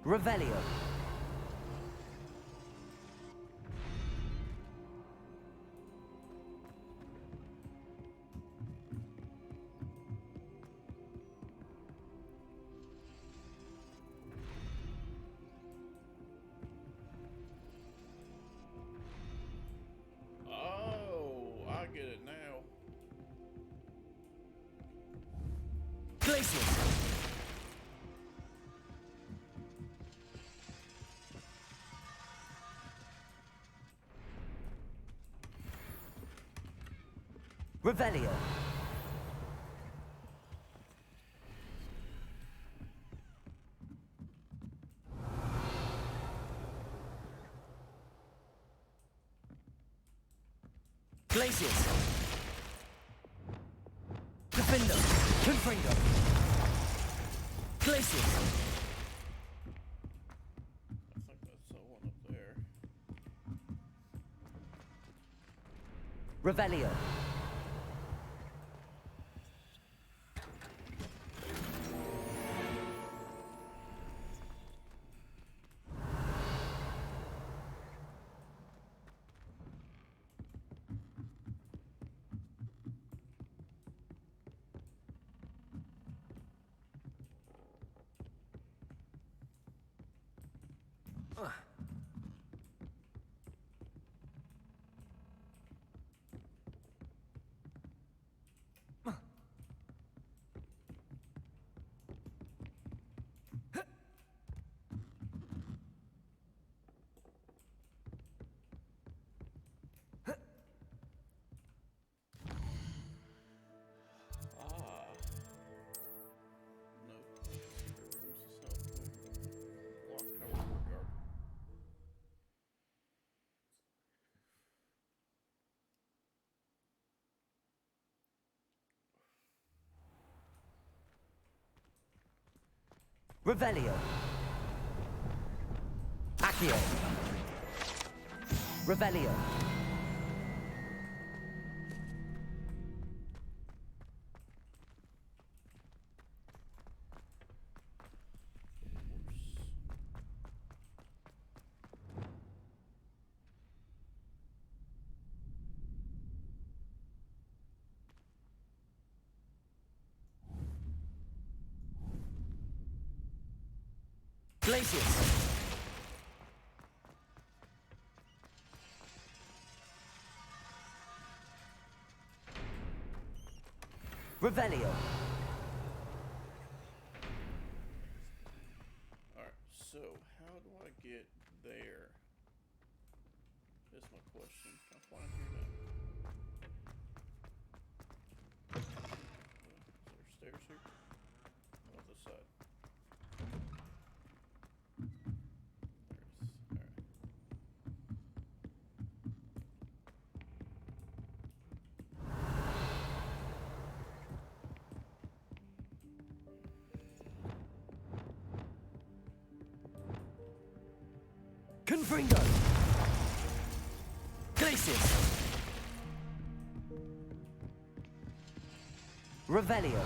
Revelio. Oh, I get it now. Glacius. Revelio. Glacius. Defender. Confringo. Glacius. I think that's the one up there. Revelio. Revelio. Accio. Revelio. Glacius. Revelio. Alright, so how do I get there? That's my question. Can I fly here now? Is there stairs here? On this side. Confringo. Glacius. Revelio.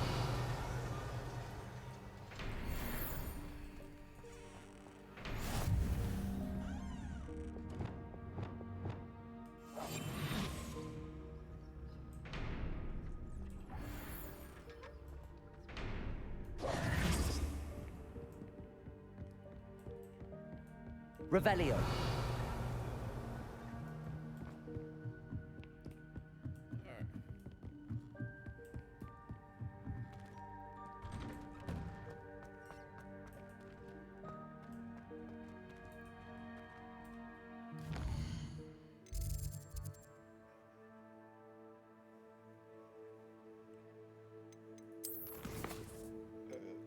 Revelio.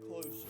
Closer.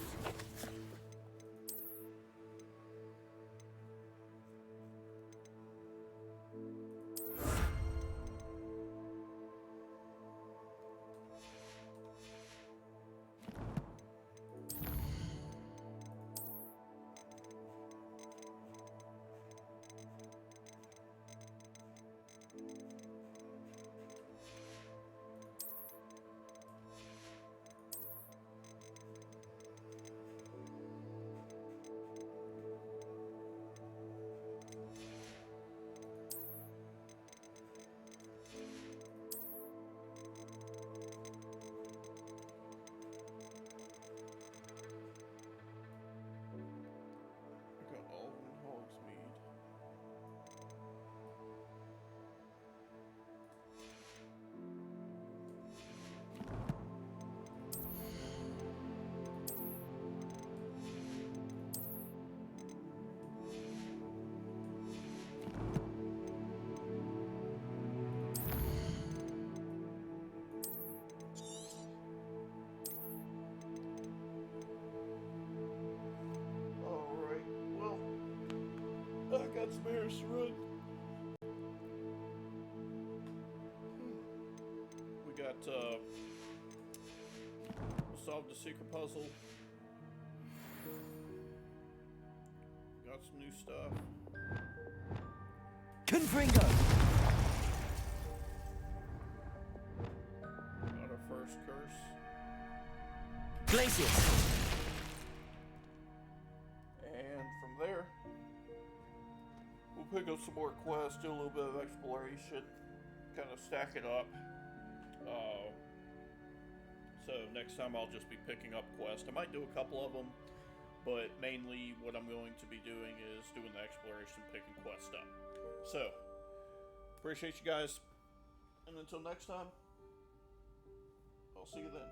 got some errands to run. We got, solved the secret puzzle. Got some new stuff. Confringo! Got our first curse. Glacius! And from there, we'll pick up some more quests, do a little bit of exploration, kind of stack it up. So next time I'll just be picking up quests. I might do a couple of them, but mainly what I'm going to be doing is doing the exploration, picking quests up. So, appreciate you guys, and until next time, I'll see you then.